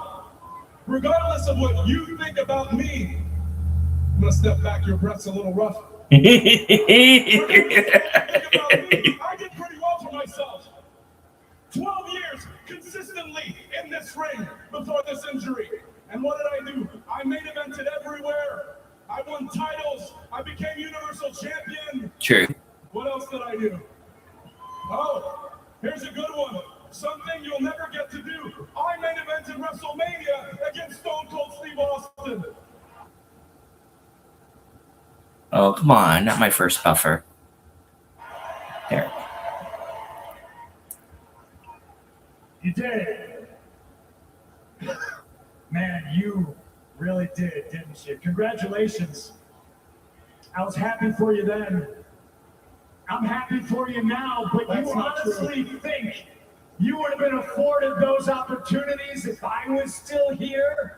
regardless of what you think about me, I'm gonna step back, your breath's a little rough. Think about me, I did pretty well for myself. 12 years consistently in this ring before this injury. And what did I do? I main evented everywhere. I won titles. I became Universal Champion. True. What else did I do? Oh, here's a good one. Something you'll never get to do. I main evented WrestleMania against Stone Cold Steve Austin. Oh, come on. Not my first buffer. There. You did. Man, you really did, didn't you? Congratulations. I was happy for you then. I'm happy for you now, but That's you not honestly think you would have been afforded those opportunities if I was still here?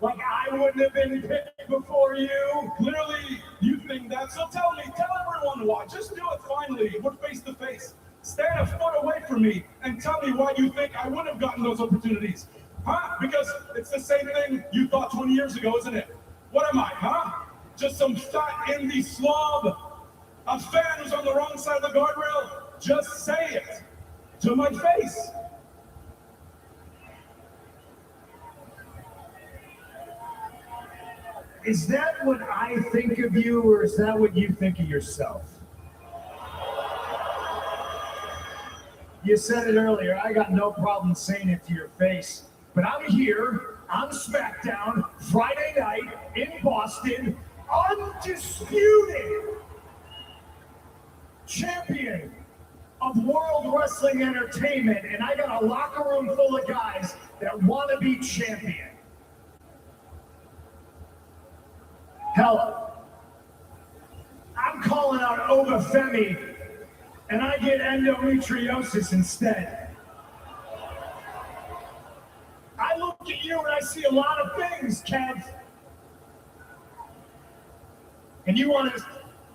Like I wouldn't have been picked before you? Clearly, you think that. So tell everyone why. Just do it finally. We're face to face. Stand a foot away from me and tell me why you think I would have gotten those opportunities. Huh? Because it's the same thing you thought 20 years ago, isn't it? What am I, huh? Just some fat indie slob? A fan who's on the wrong side of the guardrail? Just say it to my face. Is that what I think of you, or is that what you think of yourself? You said it earlier, I got no problem saying it to your face, but I'm here on SmackDown Friday night in Boston, undisputed champion of World Wrestling Entertainment, and I got a locker room full of guys that want to be champion. Hell, I'm calling out Obafemi, and I get endometriosis instead. I look at you and I see a lot of things, Kev. And you want to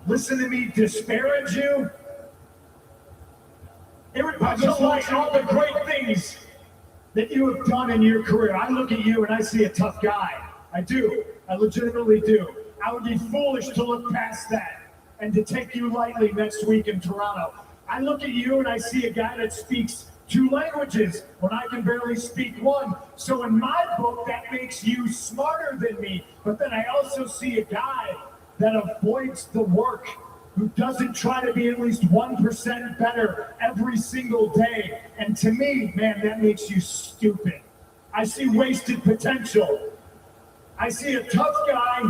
listen to me disparage you? It would put to light all the great things that you have done in your career. I look at you and I see a tough guy. I do. I legitimately do. I would be foolish to look past that and to take you lightly next week in Toronto. I look at you and I see a guy that speaks 2 languages when I can barely speak 1. So in my book, that makes you smarter than me. But then I also see a guy that avoids the work, who doesn't try to be at least 1% better every single day. And to me, man, that makes you stupid. I see wasted potential. I see a tough guy,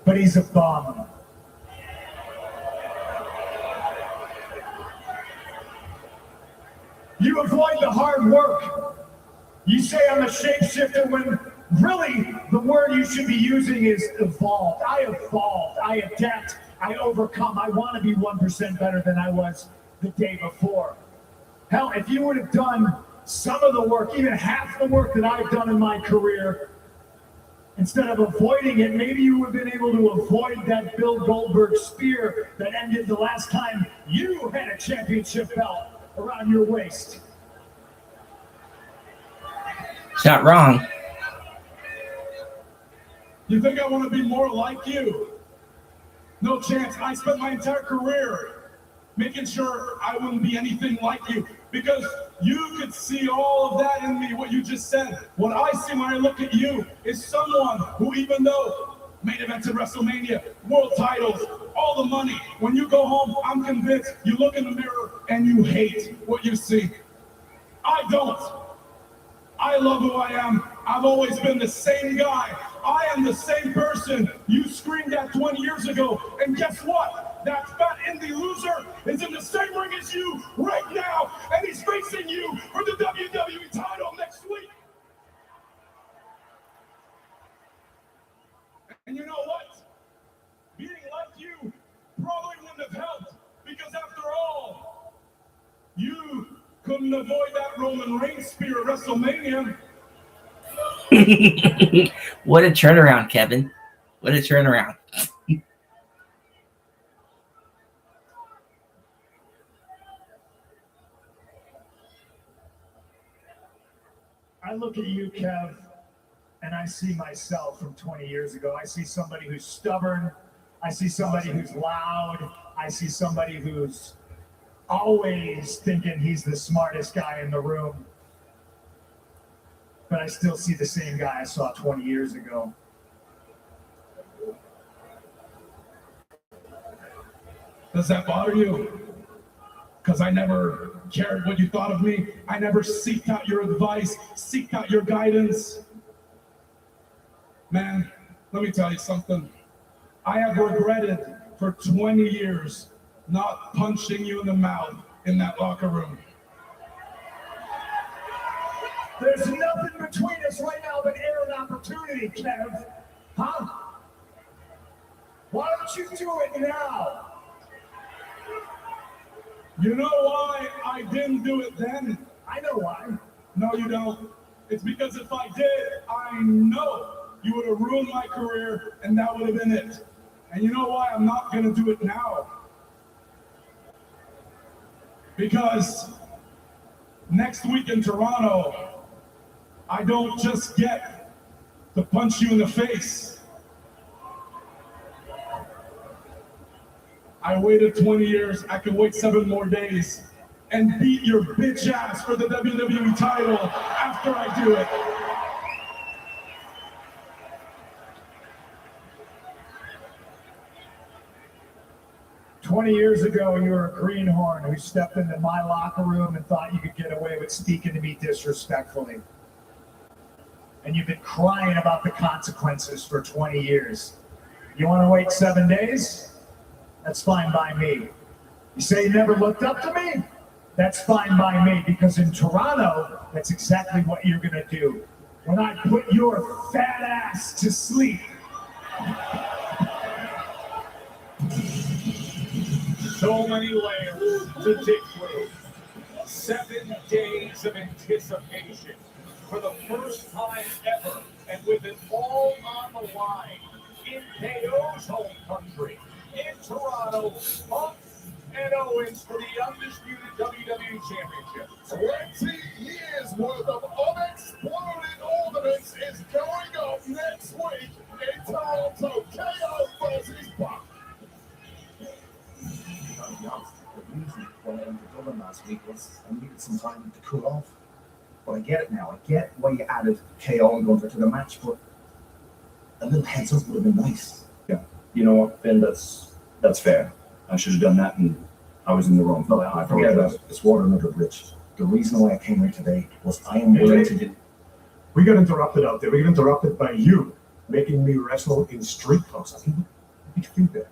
but he's a bum. You avoid the hard work. You say I'm a shapeshifter when really the word you should be using is evolved. I evolved, I adapt, I overcome. I want to be 1% better than I was the day before. Hell, if you would have done some of the work, even half the work that I've done in my career, instead of avoiding it, maybe you would have been able to avoid that Bill Goldberg spear that ended the last time you had a championship belt around your waist. It's not wrong. You think I want to be more like you? No chance. I spent my entire career making sure I wouldn't be anything like you, because you could see all of that in me, what you just said. What I see when I look at you is someone who, even though main events at WrestleMania, world titles, all the money, when you go home, I'm convinced you look in the mirror and you hate what you see. I don't. I love who I am. I've always been the same guy. I am the same person you screamed at 20 years ago. And guess what? That fat indie loser is in the same ring as you right now, and he's facing you for the WWE title next week. And you know what? Being like you probably wouldn't have helped, because after all, you couldn't avoid that Roman Reigns spear at WrestleMania. What a turnaround, Kevin. What a turnaround. I look at you, Kev, and I see myself from 20 years ago. I see somebody who's stubborn. I see somebody who's loud. I see somebody who's always thinking he's the smartest guy in the room. But I still see the same guy I saw 20 years ago. Does that bother you? Because I never cared what you thought of me. I never seeked out your advice, seeked out your guidance. Man, let me tell you something. I have regretted for 20 years not punching you in the mouth in that locker room. There's nothing between us right now but air and opportunity, Kev. Huh? Why don't you do it now? You know why I didn't do it then? I know why. No, you don't. It's because if I did, I know you would have ruined my career, and that would have been it. And you know why I'm not going to do it now? Because next week in Toronto, I don't just get to punch you in the face. I waited 20 years. I can wait 7 more days and beat your bitch ass for the WWE title after I do it. 20 years ago, you were a greenhorn who stepped into my locker room and thought you could get away with speaking to me disrespectfully. And you've been crying about the consequences for 20 years. You want to wait 7 days? That's fine by me. You say you never looked up to me? That's fine by me, because in Toronto, that's exactly what you're going to do. When I put your fat ass to sleep. So many layers to dig through. 7 days of anticipation for the first time ever, and with it all on the line in KO's home country, in Toronto, Punk and Owens for the undisputed WWE Championship. 20 years worth of unexploded ordnance is going up next week in Toronto. KO versus Punk. The reason why I went to Dublin last week was I needed some time to cool off. But I get it now. I get why you added KO and Gunther to the match, but a little heads up would have been nice. Yeah. You know what, Ben, that's fair. I should have done that, and I was in the wrong. No, I forget about it. It's water under the bridge. The reason why I came here today was I am willing to do. We got interrupted out there. We got interrupted by you making me wrestle in street clothes. I mean, what do you think there?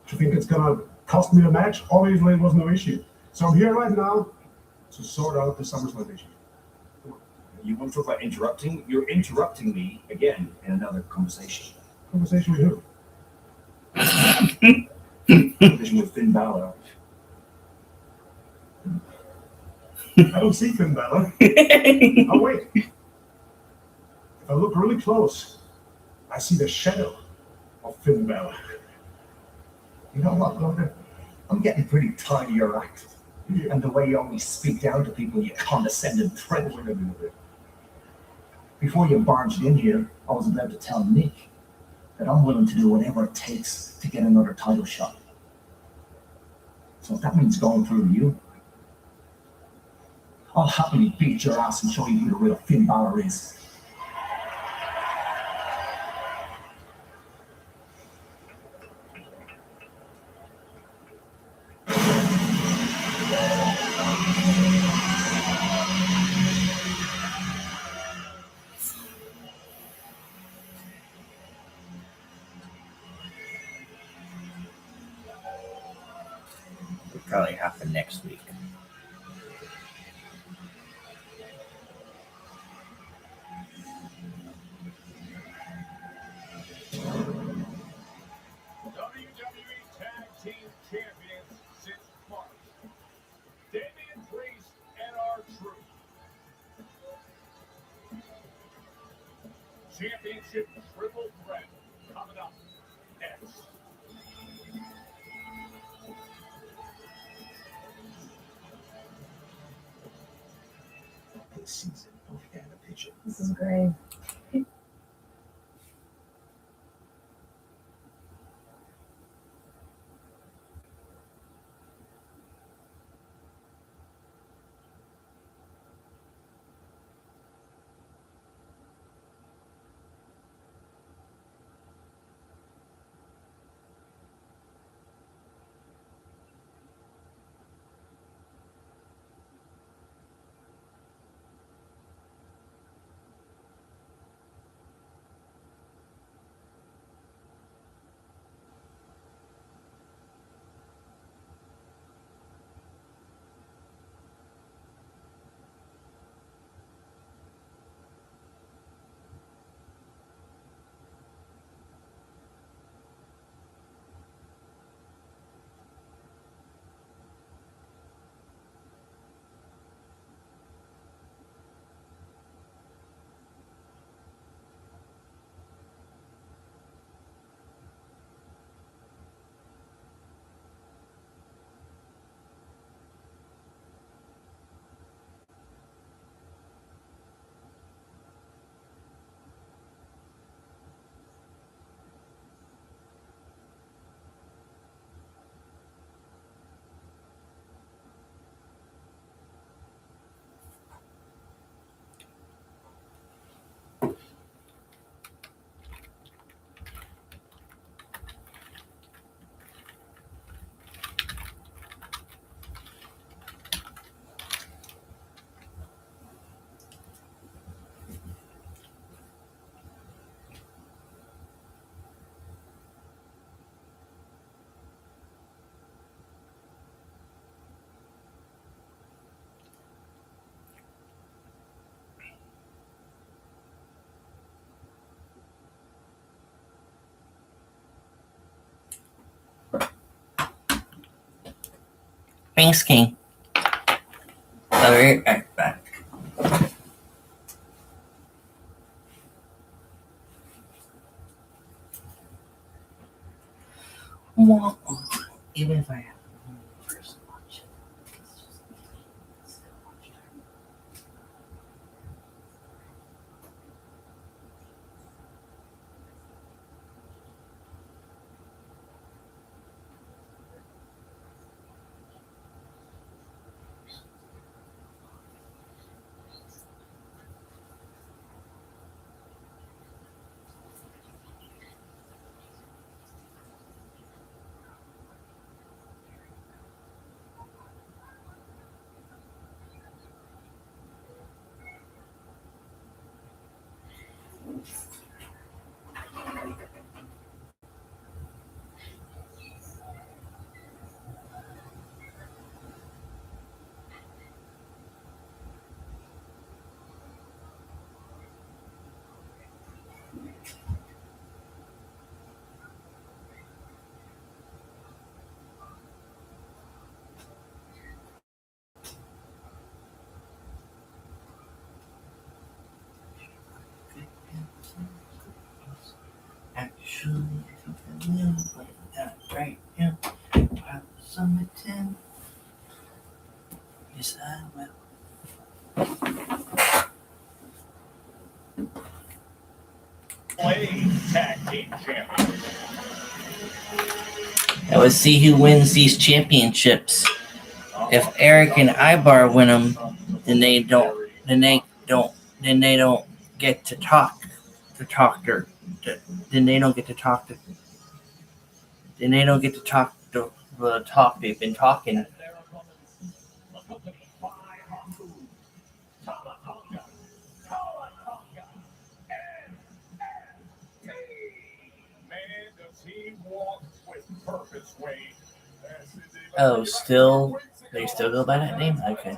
Do you think it's going to cost me the match? Obviously, it was no issue. So I'm here right now to sort out the SummerSlam issue. You want to talk about interrupting? You're interrupting me again in another conversation. Conversation with who? Conversation with Finn Balor. I don't see Finn Balor. Oh, wait. If I look really close, I see the shadow of Finn Balor. You know what, Gunther? I'm getting pretty tired of your act. Yeah. And the way you always speak down to people, you condescending prick. Before you barged in here, I was about to tell Nick that I'm willing to do whatever it takes to get another title shot. So if that means going through you, I'll happily beat your ass and show you who the real Finn Balor is. Probably happen next week. WWE Tag Team Champions since March. Damian Priest and R-Truth. Championship triple threat coming up next. This season, don't forget the picture. This is great. Thanks, King. I'll be right back. Even if I have to first watch it, it's just still watch it. Actually, I think I will put that right now. About Summit 10. Yes, I will. Play tag team champion. Now let's see who wins these championships. If Eric and Ibar win them, then they don't get to talk. Then they don't get to talk. Then they don't get to talk the talk they've been talking. Oh, still, they still go by that name? Okay.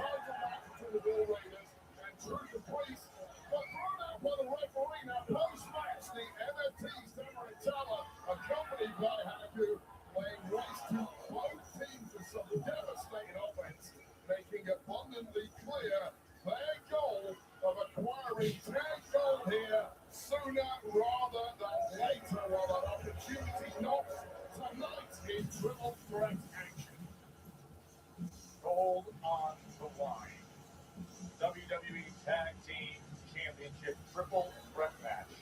Making abundantly clear their goal of acquiring tag gold here sooner rather than later, while that opportunity knocks tonight in triple threat action. Gold on the line. WWE Tag Team Championship triple threat match.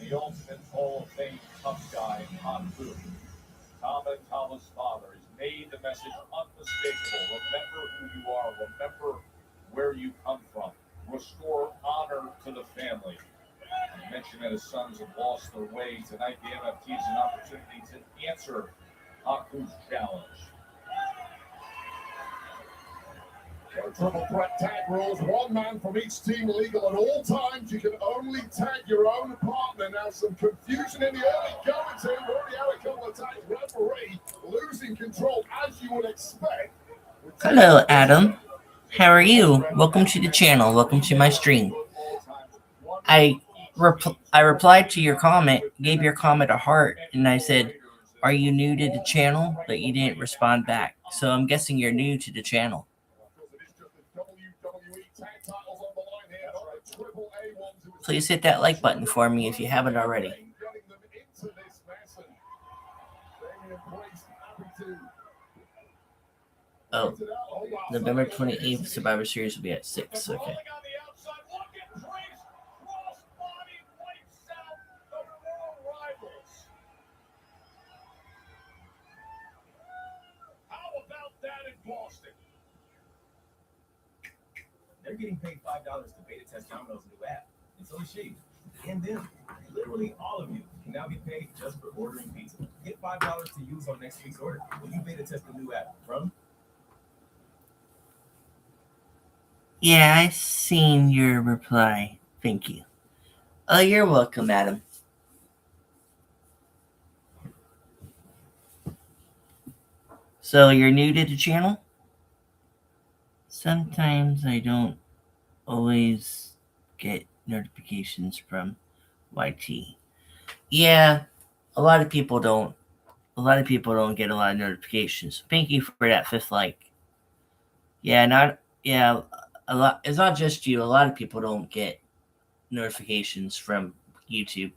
The Ultimate Hall of Fame tough guy on boot. Tom and Tama's father has made the message unmistakable. Remember who you are. Remember where you come from. Restore honor to the family. He mentioned that his sons have lost their way. Tonight, the MFT is an opportunity to answer Haku's challenge. Triple threat tag rules. One man from each team legal at all times. You can only tag your own partner. Now some confusion in the early going to. We've already had a couple of tags. Referee losing control as you would expect. Hello, Adam. How are you? Welcome to the channel. Welcome to my stream. I replied to your comment, gave your comment a heart, and I said, "Are you new to the channel?" But you didn't respond back. So I'm guessing you're new to the channel. Please hit that like button for me if you haven't already. Oh, November 28th Survivor Series will be at 6. Okay. They're getting paid $5 to beta test Domino's new app. And so is she. And them. Literally all of you can now get paid just for ordering pizza. Get $5 to use on next week's order when you beta test the new app from. Yeah, I've seen your reply. Thank you. Oh, you're welcome, Adam. So you're new to the channel? Sometimes I don't always get notifications from YT. Yeah, a lot of people don't a lot of people don't get a lot of notifications. Thank you for that 5th like. Yeah, a lot. It's not just you. A lot of people don't get notifications from YouTube.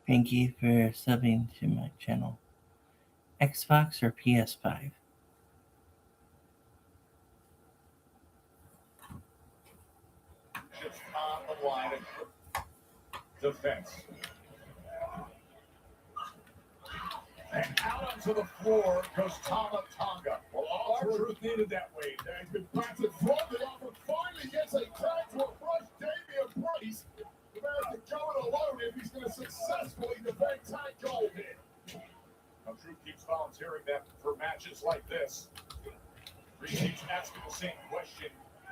Thank you for subbing to my channel. Xbox or PS5? Just on the line of defense. And out onto the floor goes Tama Tonga. Well, R-Truth needed that weight. He's been battered from the offer. Finally gets a tag to a brush Damian Priest. The man can go it alone if he's going to successfully defend tag gold here. R-Truth keeps volunteering that for matches like this. Priest keeps asking the same question.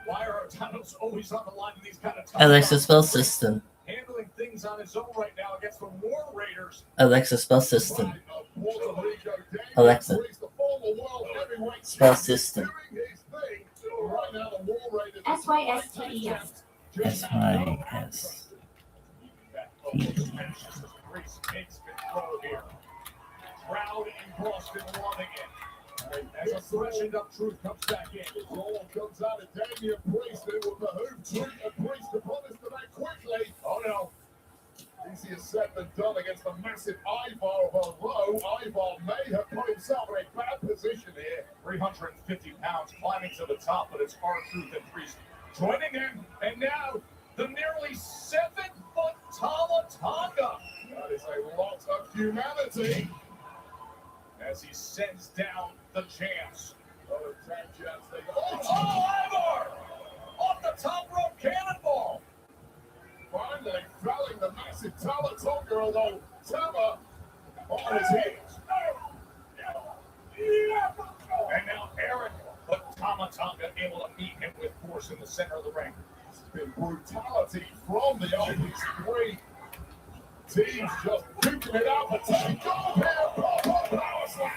Why are our titles always on the line in these kind of times? Alexa spell system. Handling things on his own right now against the War Raiders. Alexa spell system. Alexa spell system. SYSTES. SYS. Crowd in Boston wanting it. As a freshened up Truth comes back in. It all comes out of Damian Priest. It will behoove Truth and Priest to punish the man quickly. Oh no. Easier said than done against the massive Ivar, although Ivar may have put himself in a bad position here. 350 pounds climbing to the top, but it's R-Truth and Priest joining him. And now the nearly 7-foot Tama Tonga. That is a lot of humanity. As he sends down the champs. Oh, Ivar! Off the top rope cannonball. Finally felling the massive Tama Tonga, although Tama on his heels. And now Aaron put Tama Tonga able to meet him with force in the center of the ring. This has been brutality from the Oldest three. Teams just duking it out, but take off here.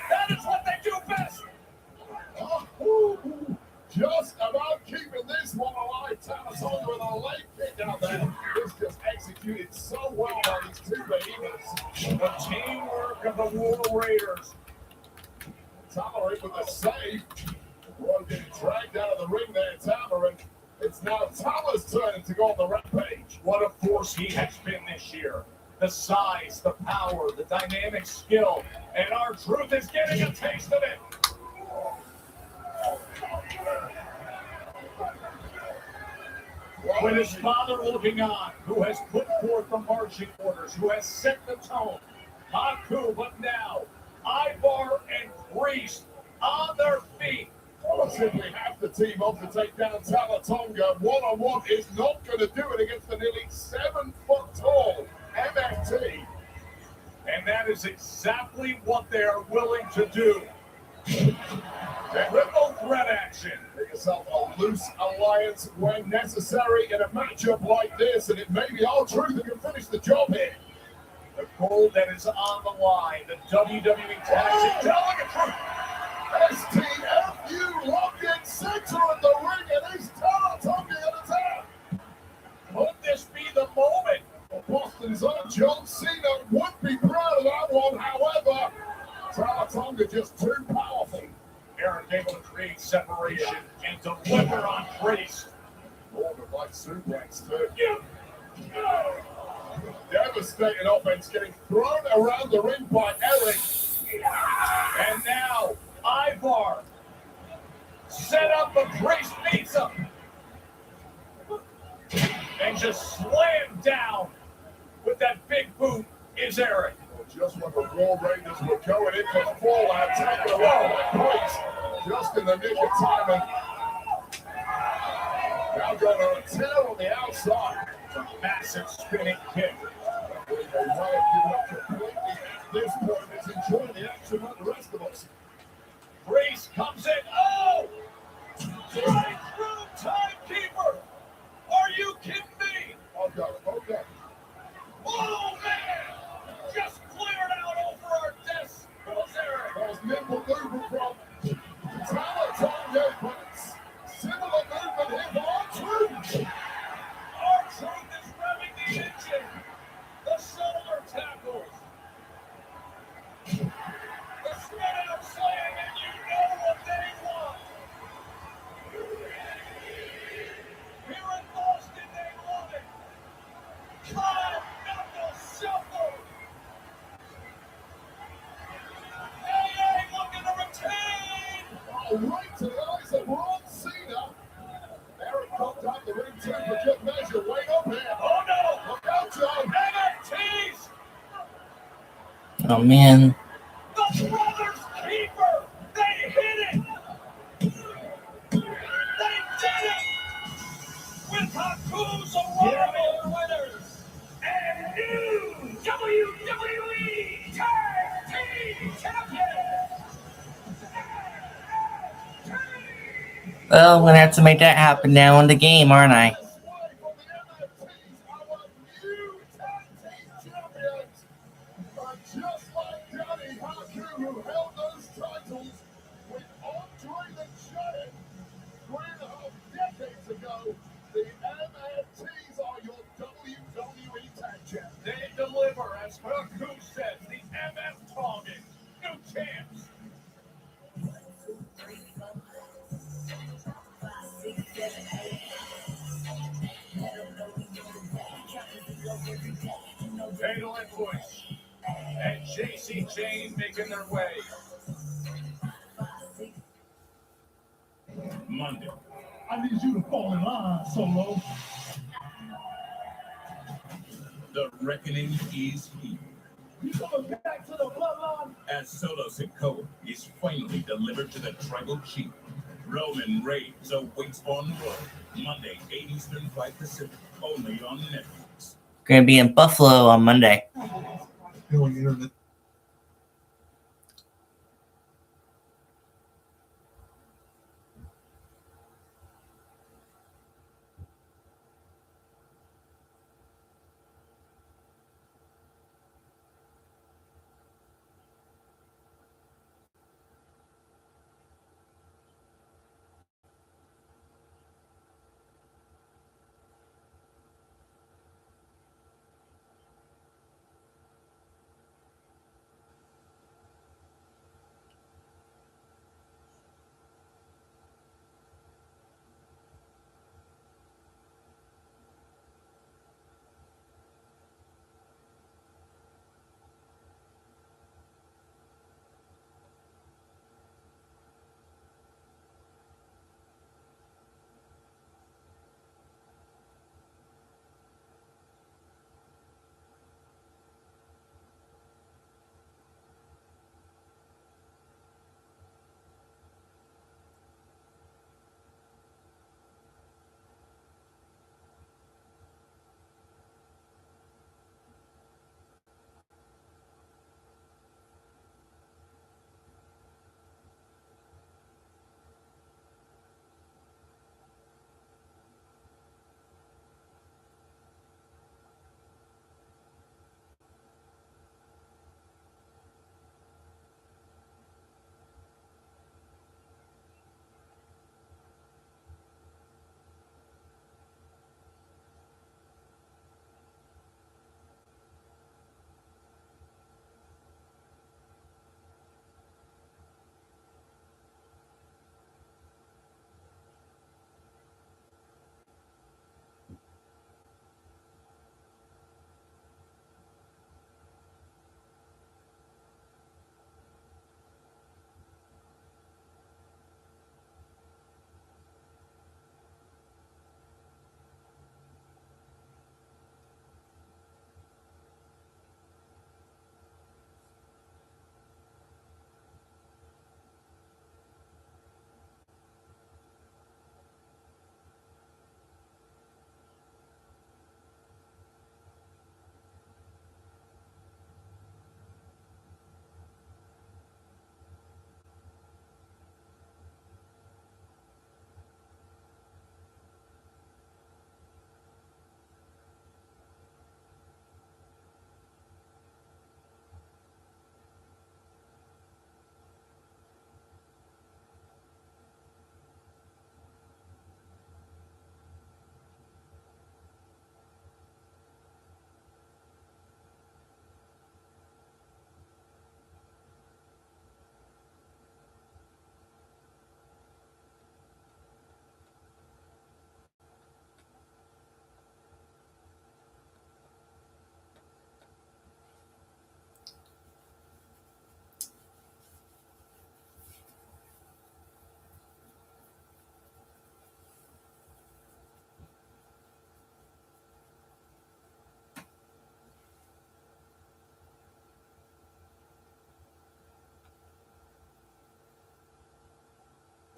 That is what they do best. Just about keeping this one alive. Tama Tonga with a leg kick out there. This just executed so well by these two behemoths. The teamwork of the War Raiders. Tama in with a save. One getting dragged out of the ring there, Tama, and it's now Tama's turn to go on the rampage. What a force he has been this year. The size, the power, the dynamic skill, and R-Truth is getting a taste of it. With his father looking on, who has put forth the marching orders, who has set the tone. Haku, but now, Ivar and Priest on their feet. Well, simply have to team up to take down Talatonga. One-on-one is not going to do it against the nearly 7-foot-tall MFT. And that is exactly what they are willing to do. Triple threat action. Make yourself a loose alliance when necessary in a matchup like this, and it may be R-Truth who can finish the job here. The gold that is on the line, the WWE Tag Team. Look at Truth. STFU locked in center of the ring, and is Talatonga at attack. Could this be the moment? Well, Boston's own John Cena would be proud of that one. However, Talatonga just too powerful. Eric able to create separation and deliver on Priest. Ordered by suplex too. Devastating offense getting thrown around the ring by Eric. And now, Ivar set up the Priest beats him. And just slammed down with that big boot is Eric. Well, just when the War Raiders were going in for the fallout, taken away by Priest. Just in the nick of time. And now going on a tear on the outside. A massive spinning kick. They might have given up completely at this point. Is enjoying the action like the rest of us. Priest comes in. Oh! Right through timekeeper. Are you kidding me? Okay. Oh man! Just cleared out over our desk. Was Eric? That was nimble movement from Talatonga, but similar movement here for R-Truth. R-Truth is revving the engine. The shoulder tackles. The spread out slam, and you know what they want. Here in Boston, they love it. Five knuckle shuffle. AA looking to retain. Oh, right to the eyes of Ron Cena. Eric comes out the ring temperature measure way up here. Oh no! Look out, John. NFTs! Oh man. The Brothers Keeper! They hit it! They did it! With Haku's Aurora winners! And new WWE Tag Team Champions! Well, I'm gonna have to make that happen now in the game, aren't I? Just like Johnny Haku, who held those titles with Andre the Giant 3.5 decades ago, the MFTs are your WWE Tag Champs. They deliver, as Haku says, the MF Tongans, new champs. Fatal Influence and JC Jane making their way. Monday. I need you to fall in line, Solo. The reckoning is here. You coming back to the bloodline? As Solo Sikoa is finally delivered to the tribal chief. Roman Reigns awaits on Raw. Monday, 8 Eastern, 5 Pacific. Only on Netflix. Gonna be in Buffalo on Monday. Going internet.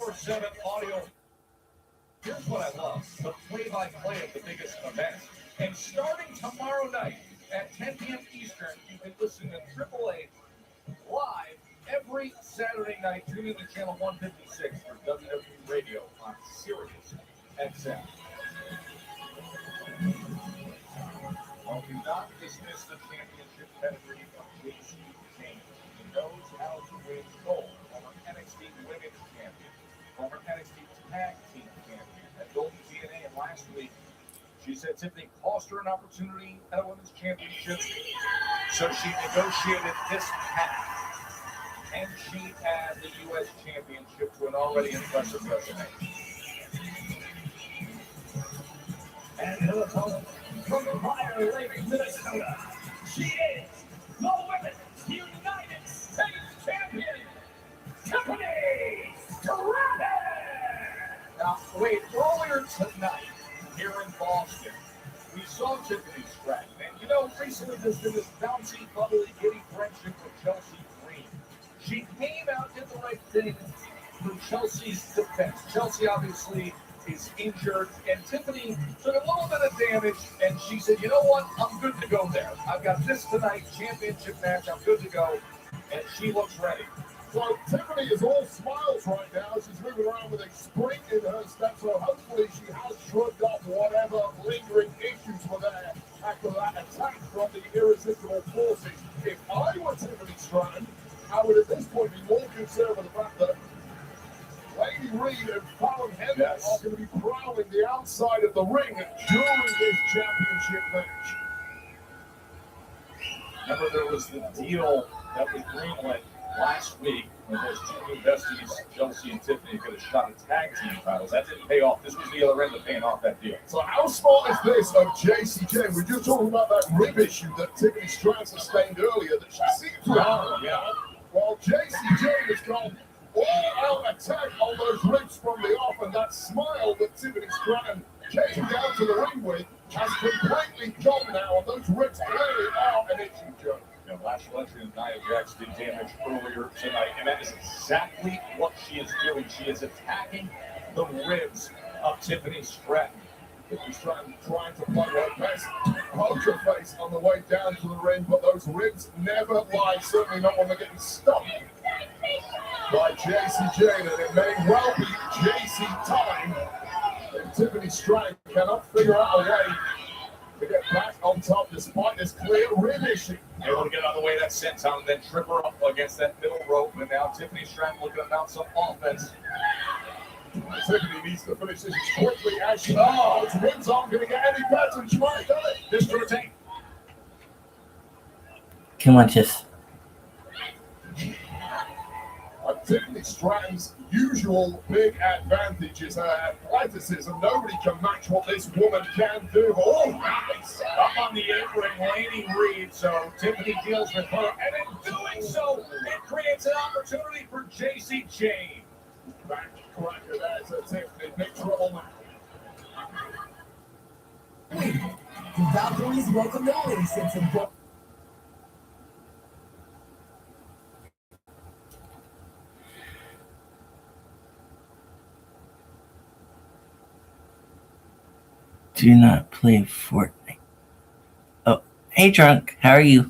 24/7 audio. Here's what I love, the play-by-play of the biggest events. And starting tomorrow night at 10 p.m. Eastern, you can listen to AAA live every Saturday night. Tune in to channel 156 for WWE Radio on Sirius XM. Well, do not dismiss the championship pedigree of JC Kane. He knows how to win gold. Former NXT Women's Champion, former NXT Tag Team Champion, at Golden TNA, and last week she said Tiffany cost her an opportunity at a women's championship, so she negotiated this path, and she had the U.S. Championship to an already impressive resume. And her opponent from Fire Lake, Minnesota, she is the Women's United States Champion, Tiffany Stratton. Now, wait, earlier tonight here in Boston, we saw Tiffany Stratton, and you know, recently there's been this bouncy, bubbly, giddy friendship with Chelsea Green. She came out, did the right thing for Chelsea's defense. Chelsea obviously is injured, and Tiffany took a little bit of damage, and she said, you know what, I'm good to go there. I've got this tonight, championship match, I'm good to go, and she looks ready. So Tiffany is all smiles right now. She's moving around with a spring in her step, so hopefully she has shrugged off whatever lingering issues were there after that attack from the irresistible forces. If I were Tiffany Stratton, I would at this point be more concerned with the fact that Lady Reed and Fallon Henry are going to be prowling the outside of the ring during this championship match. Remember, there was the deal that was greenlit last week when those two new besties, Chelsea and Tiffany, could have shot at tag team titles. That didn't pay off. This was the other end of paying off that deal. So how smart is this of JCJ? We're just talking about that rib issue that Tiffany Stratton sustained earlier that she seemed to have. Yeah. While JCJ has gone all-out attack on those ribs from the off, and that smile that Tiffany Stratton came down to the ring with has completely gone now, and those ribs clearly are an issue, Joe. Lash Legend and Nia Jax did damage earlier tonight, and that is exactly what she is doing. She is attacking the ribs of Tiffany Stratton. Tiffany Stratton trying to play her best poker face on the way down to the ring, but those ribs never lie, certainly not when they're getting stopped by JC Jane, and it may well be JC time. And Tiffany Stratton cannot figure out a way to get back on top despite this clear rib issue. Able to get out of the way of that senton and then trip her up against that middle rope. And now Tiffany Stratton looking to mount some offense. Tiffany needs to finish this as quickly as she knows. Ribs aren't going to get any better. She might have done it. This to retain. Come on, Tiff. Tiffany Stratton's usual big advantage is her athleticism. Nobody can match what this woman can do. Oh, nice. Up on the apron, Lady Reed. So Tiffany deals with her, and in doing so, it creates an opportunity for JC Jane. Back cracker there to Tiffany. Big trouble now. Valkyries welcome the Lacens and Do not play Fortnite. Oh, hey, Drunk. How are you?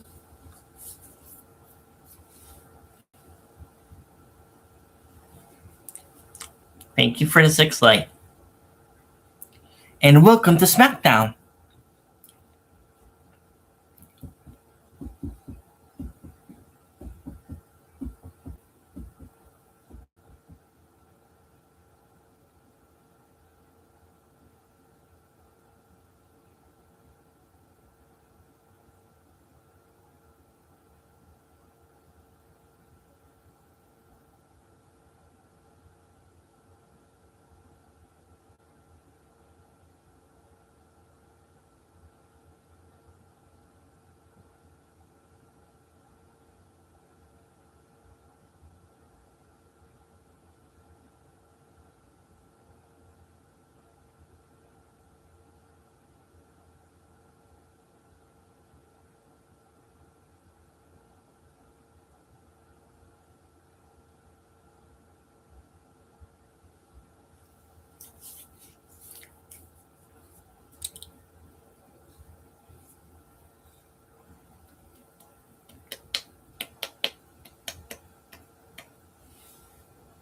Thank you for the 6 light. And welcome to SmackDown.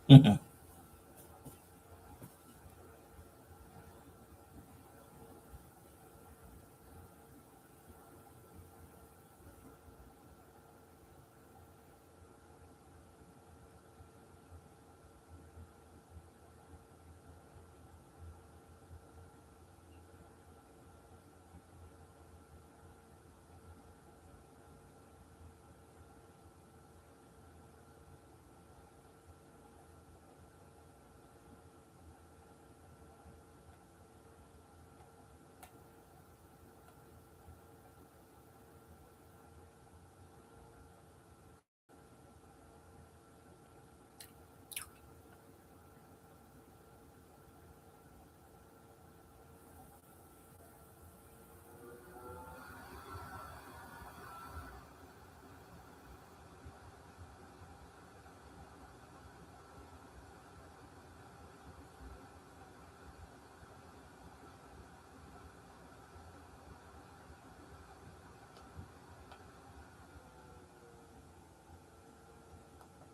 Mhm.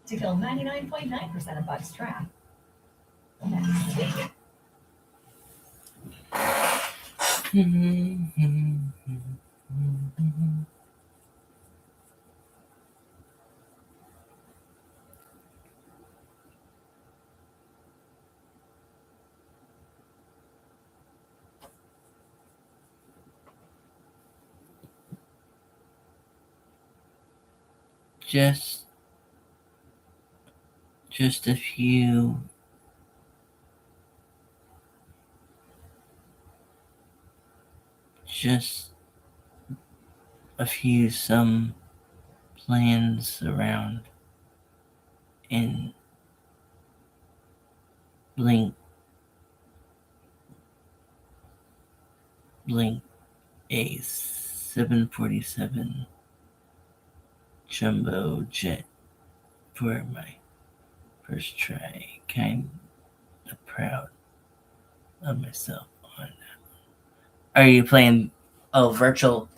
To kill 99.9% of bugs trapped. Just a few some plans around in Blink a 747 jumbo jet for my first try. Kind of proud of myself on that. Are you playing virtual?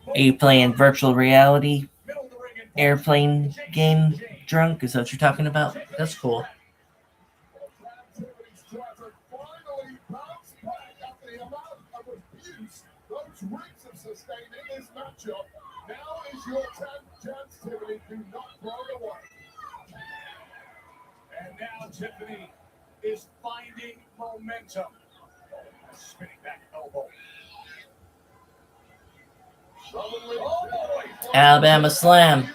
Are you playing virtual reality airplane game drunk? Is that what you're talking about? That's cool. Finally bounced back after the amount of abuse those rings have sustained in this matchup. Now is your chance, Tiffany. Do not throw it away. And now Tiffany is finding momentum. Spinning back elbow. Suddenly, Alabama Slam.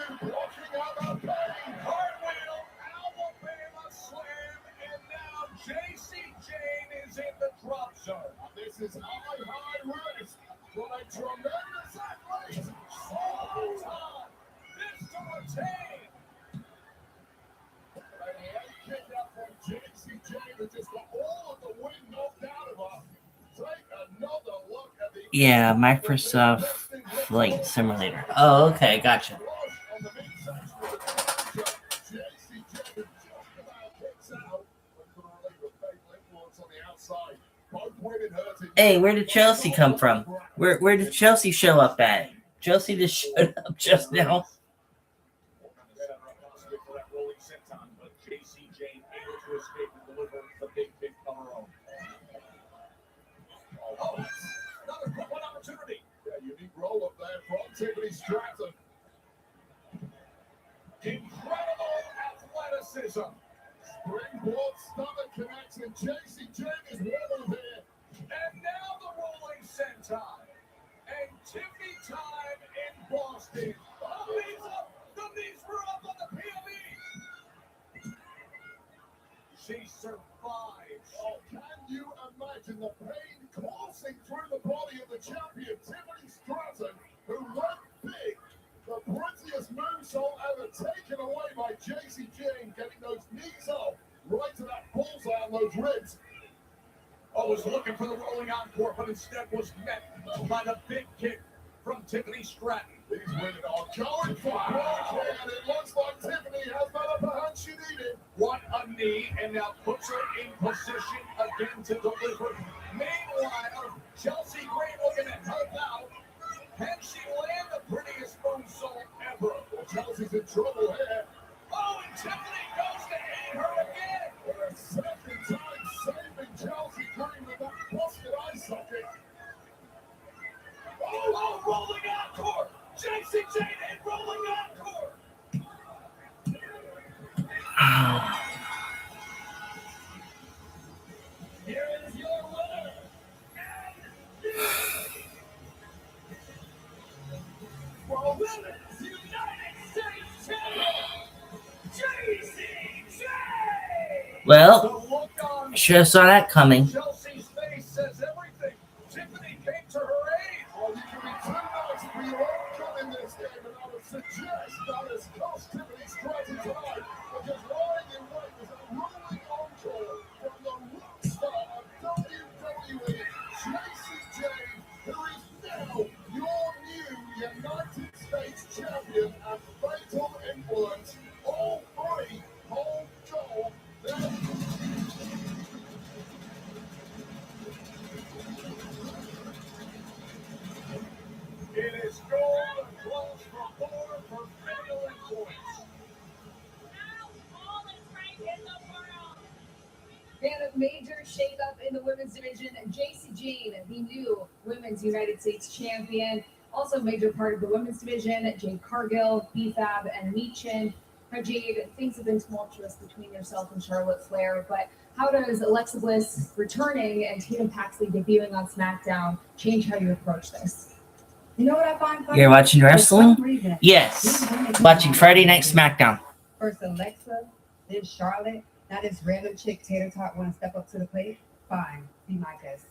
This is high risk for a tremendous athlete. This to retain. And the kick out from JCJ that just got all of the wind knocked out of her. Take another look at the Yeah, Microsoft Flight Simulator. Oh, okay, gotcha. on the midsection of the JCJ just about kicks out. But couldn't relieve a fatal influence on the outside. Both women hurting. Hey, where did Chelsea come from? Where did Chelsea show up at? Chelsea just showed up just now. But JC Jane able to escape and deliver the big cover on. Oh, another quick one opportunity. A unique roll up there from Tiffany Stratton. Incredible athleticism. Springboard stomach connects and JC Jane is wobbled here. And now the rolling senton. And Tiffany time in Boston. The knees up. The knees were up on the PLE. She survives. Oh, can you imagine the pain coursing through the body of the champion, Tiffany Stratton, who went big? The prettiest moonsault ever taken away by JC Jane, getting those knees up right to that bullseye on those ribs. I was looking for the rolling encore, but instead was met by the big kick from Tiffany Stratton. These women are going for broke, and it looks like Tiffany has that upper hand she needed. What a knee, and now puts her in position again to deliver. Meanwhile, Chelsea Green looking at her now. Can she land the prettiest moonsault ever? Well, Chelsea's in trouble here. Oh, and Tiffany goes Women's United States Champion, JCJ! Well, should have saw that coming. Chelsea's face says everything. Tiffany came to her aid. Oh, you can be too nice for your own good in this game, and I would suggest that is cost Tiffany's strategy tonight, because lying in wait was a rolling encore from the rock star of WWE, JCJ, who is now your new United States champion and fatal influence. All three hold gold. It is gold and close for four for fatal influence. And a major shakeup in the women's division. Jacy Jane, the new Women's United States Champion. Also a major part of the women's division, Jade Cargill, BFAB, and Meechin. Now, Jade, things have been tumultuous between yourself and Charlotte Flair, but how does Alexa Bliss returning and Tatum Paxley debuting on SmackDown change how you approach this? You know what I find funny? You're watching For wrestling? some reason, Yes. these women Watching Friday Night SmackDown. First Alexa, then Charlotte. Now this random chick Tater Tot want to step up to the plate? Fine, be my guest.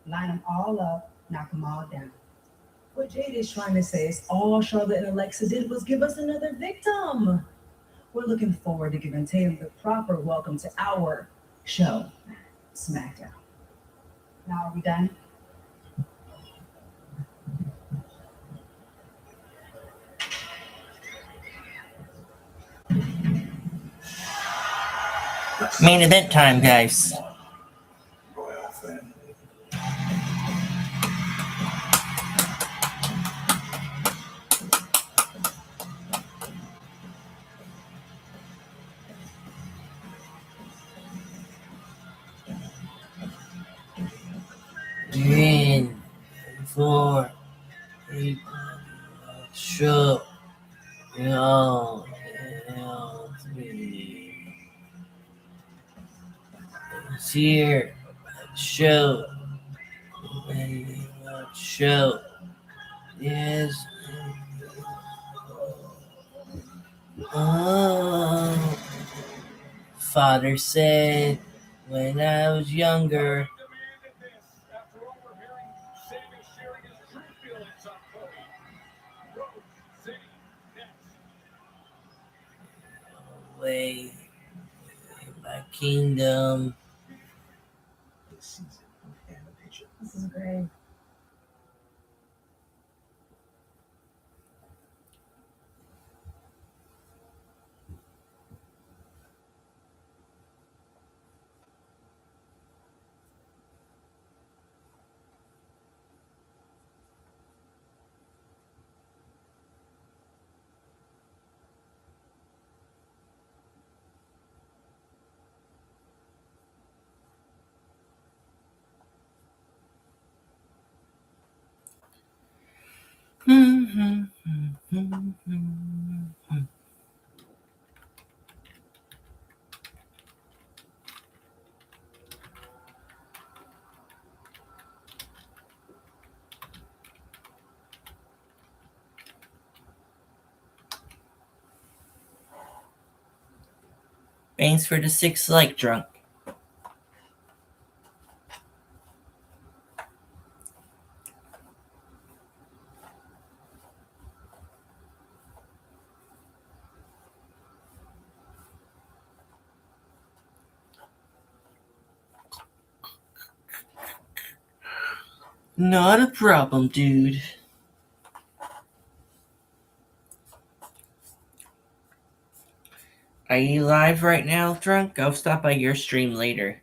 Line them all up, knock them all down. What Jade is trying to say is all Charlotte and Alexa did was give us another victim. We're looking forward to giving Tatum the proper welcome to our show, SmackDown. Now are we done? Main event time, guys. Royal family. In for a show. All three. It's here. Show. Show. Yes. Oh. Father said when I was younger. After all we're hearing, Sammy sharing his true feelings on Cody. Road City next. Away in my kingdom. This season of animation. This is great. Thanks for the 6 like drunk. Not a problem, dude. Are you live right now, drunk? I'll stop by your stream later.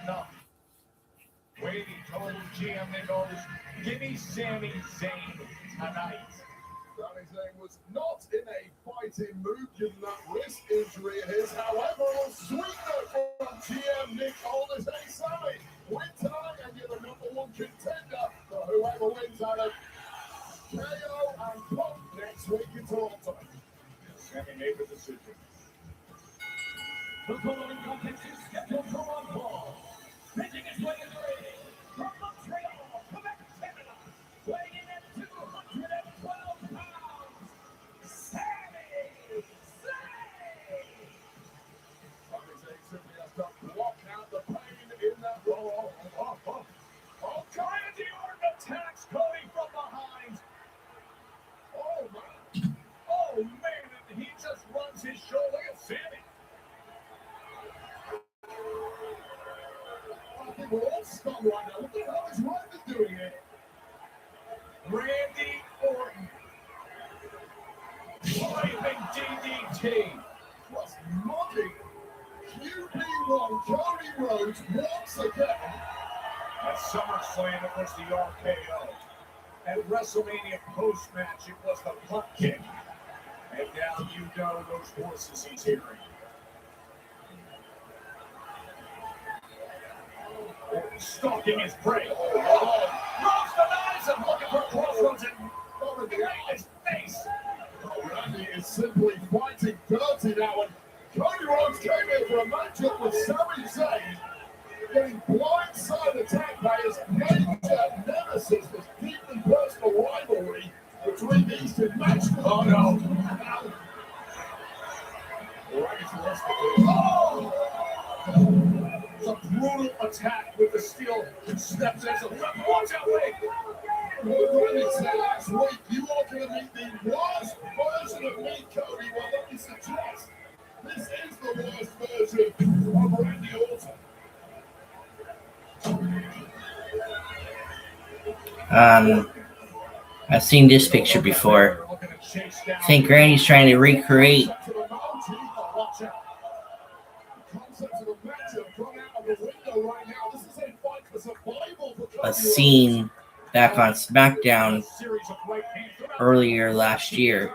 enough. Wade told GM Nichols, give me Sami Zayn tonight. Sami Zayn was not in a fighting mood given that wrist injury of his. However, on sweet note from GM Nick Aldis, hey Sami, win tonight and you're the #1 contender for whoever wins out of KO and Punk next week in Toronto. Sami made the decision. The following contest is scheduled for one fall. Making his way in the ring from Montreal, Quebec, Canada, weighing in at 212 pounds, Sami Zayn. Sami Zayn simply has to block out the pain in that roll. Randy Orton attacks Cody from behind. Oh, man. Oh, man, and he just runs his shoulder at Sami. I think we're all stunned right now. What the hell is Randy doing here? Randy Orton. Driving DDT. Plus mocking QB1 Cody Rhodes once again. At SummerSlam, it was the RKO. At WrestleMania post-match, it was the punt kick. And now you know those voices he's hearing. Stalking his prey. Rose denies him, looking for crossroads and over his face. Randy is simply fighting dirty now, and Cody Rhodes came in for a matchup with Sami Zayn, getting blindside attacked by his major nemesis, this deep and personal rivalry between these two matches. Oh no. It's a brutal attack with the steel steps. There's a watch out, Wade. Randy said last week, you are going to meet the worst version of me, Cody. Well, let me suggest this is the worst version of Randy Orton. I've seen this picture before. I think Randy's trying to recreate a scene back on SmackDown earlier last year.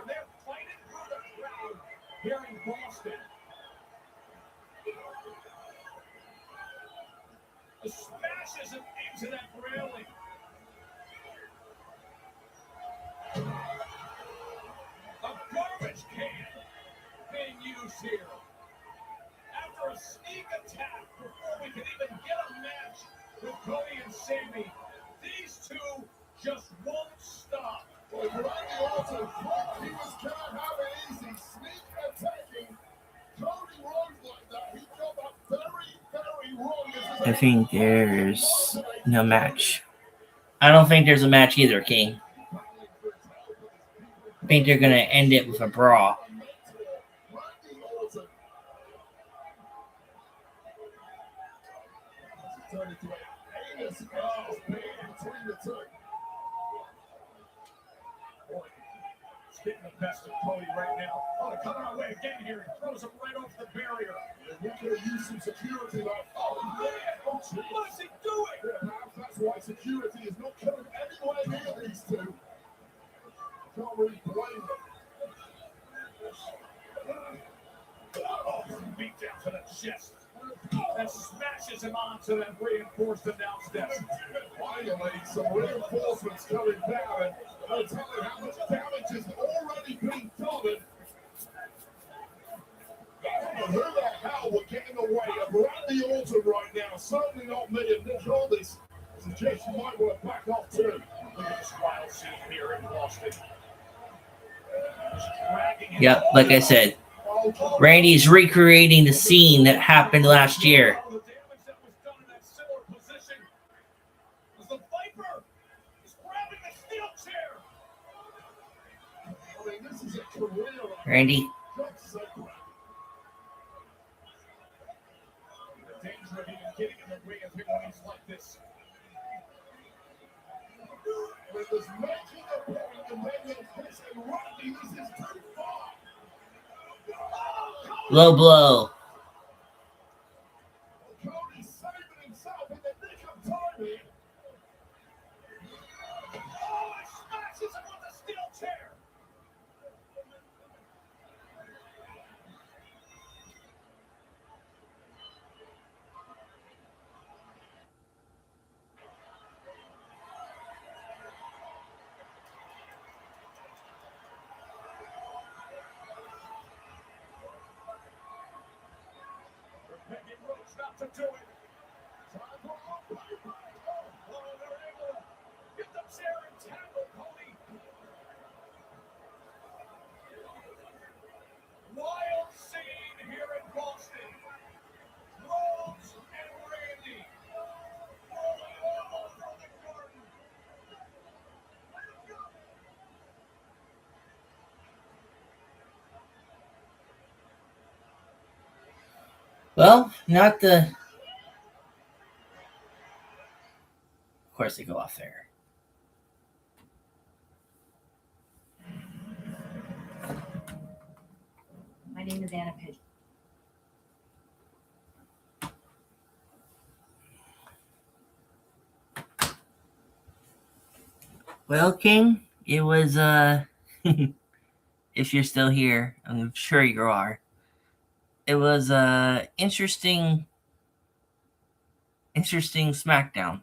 Smashes him into that railing. A garbage can being used here. After a sneak attack, before we can even get a match with Cody and Sami, these two just won't stop. Well, Randy Orton thought he was going to have it easy, sneak attacking Cody Rhodes like that. He got that very, very wrong. I think there's no match. I don't think there's a match either, King. I think they're going to end it with a brawl. Getting the best of Cody right now. Oh, they're coming our way again here. He throws him right off the barrier. We could have used some security like, oh, man, oh, geez. What is he doing? Yeah, perhaps that's why security is not coming anywhere near these two. Can't really blame them. Oh, beat down to the chest. That smashes him onto that reinforced announce desk. Finally, some reinforcements coming down, and they'll tell you how much damage has already been done. And who the hell would get in the way of Randy Orton right now? Certainly not me, and Nick Aldis suggests you might want to back off too. Look at this wild scene here in Boston. Yep, like I said, Randy's recreating the scene that happened last year. The damage that was done in that similar position was the Viper is grabbing the steel chair. I mean, this is a career. Randy, The danger of even getting in the ring of him when he's like this. With this making a point and then this and Randy, this is too far. low blow. Cody saved about to do it. Time for a paper. Oh, they're able to get the chair entangled, Cody. Wild scene here in Boston. Rose and Randy rolling all over the garden. Well, not the. Of course, they go off there. My name is Anna Pigeon. Well, King, it was if you're still here, I'm sure you are. It was interesting SmackDown.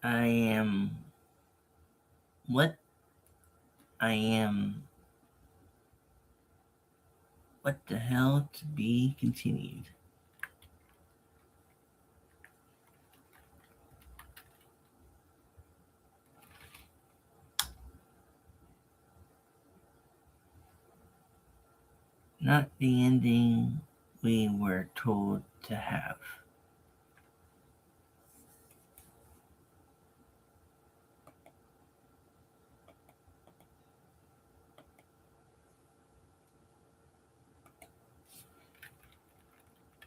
I am what the hell to be continued. Not the ending we were told to have.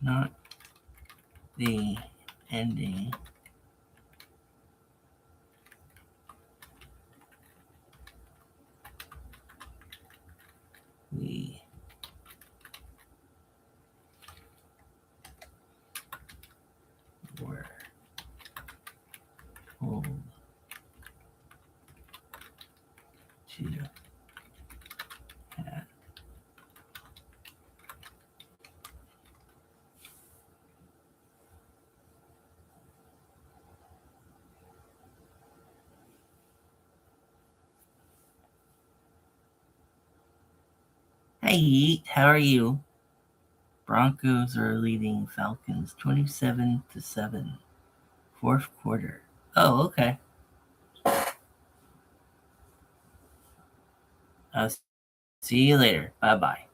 Not the ending we were told to have. Hey, how are you? Broncos are leading Falcons 27-7. Fourth quarter. Oh, okay. I'll see you later. Bye-bye.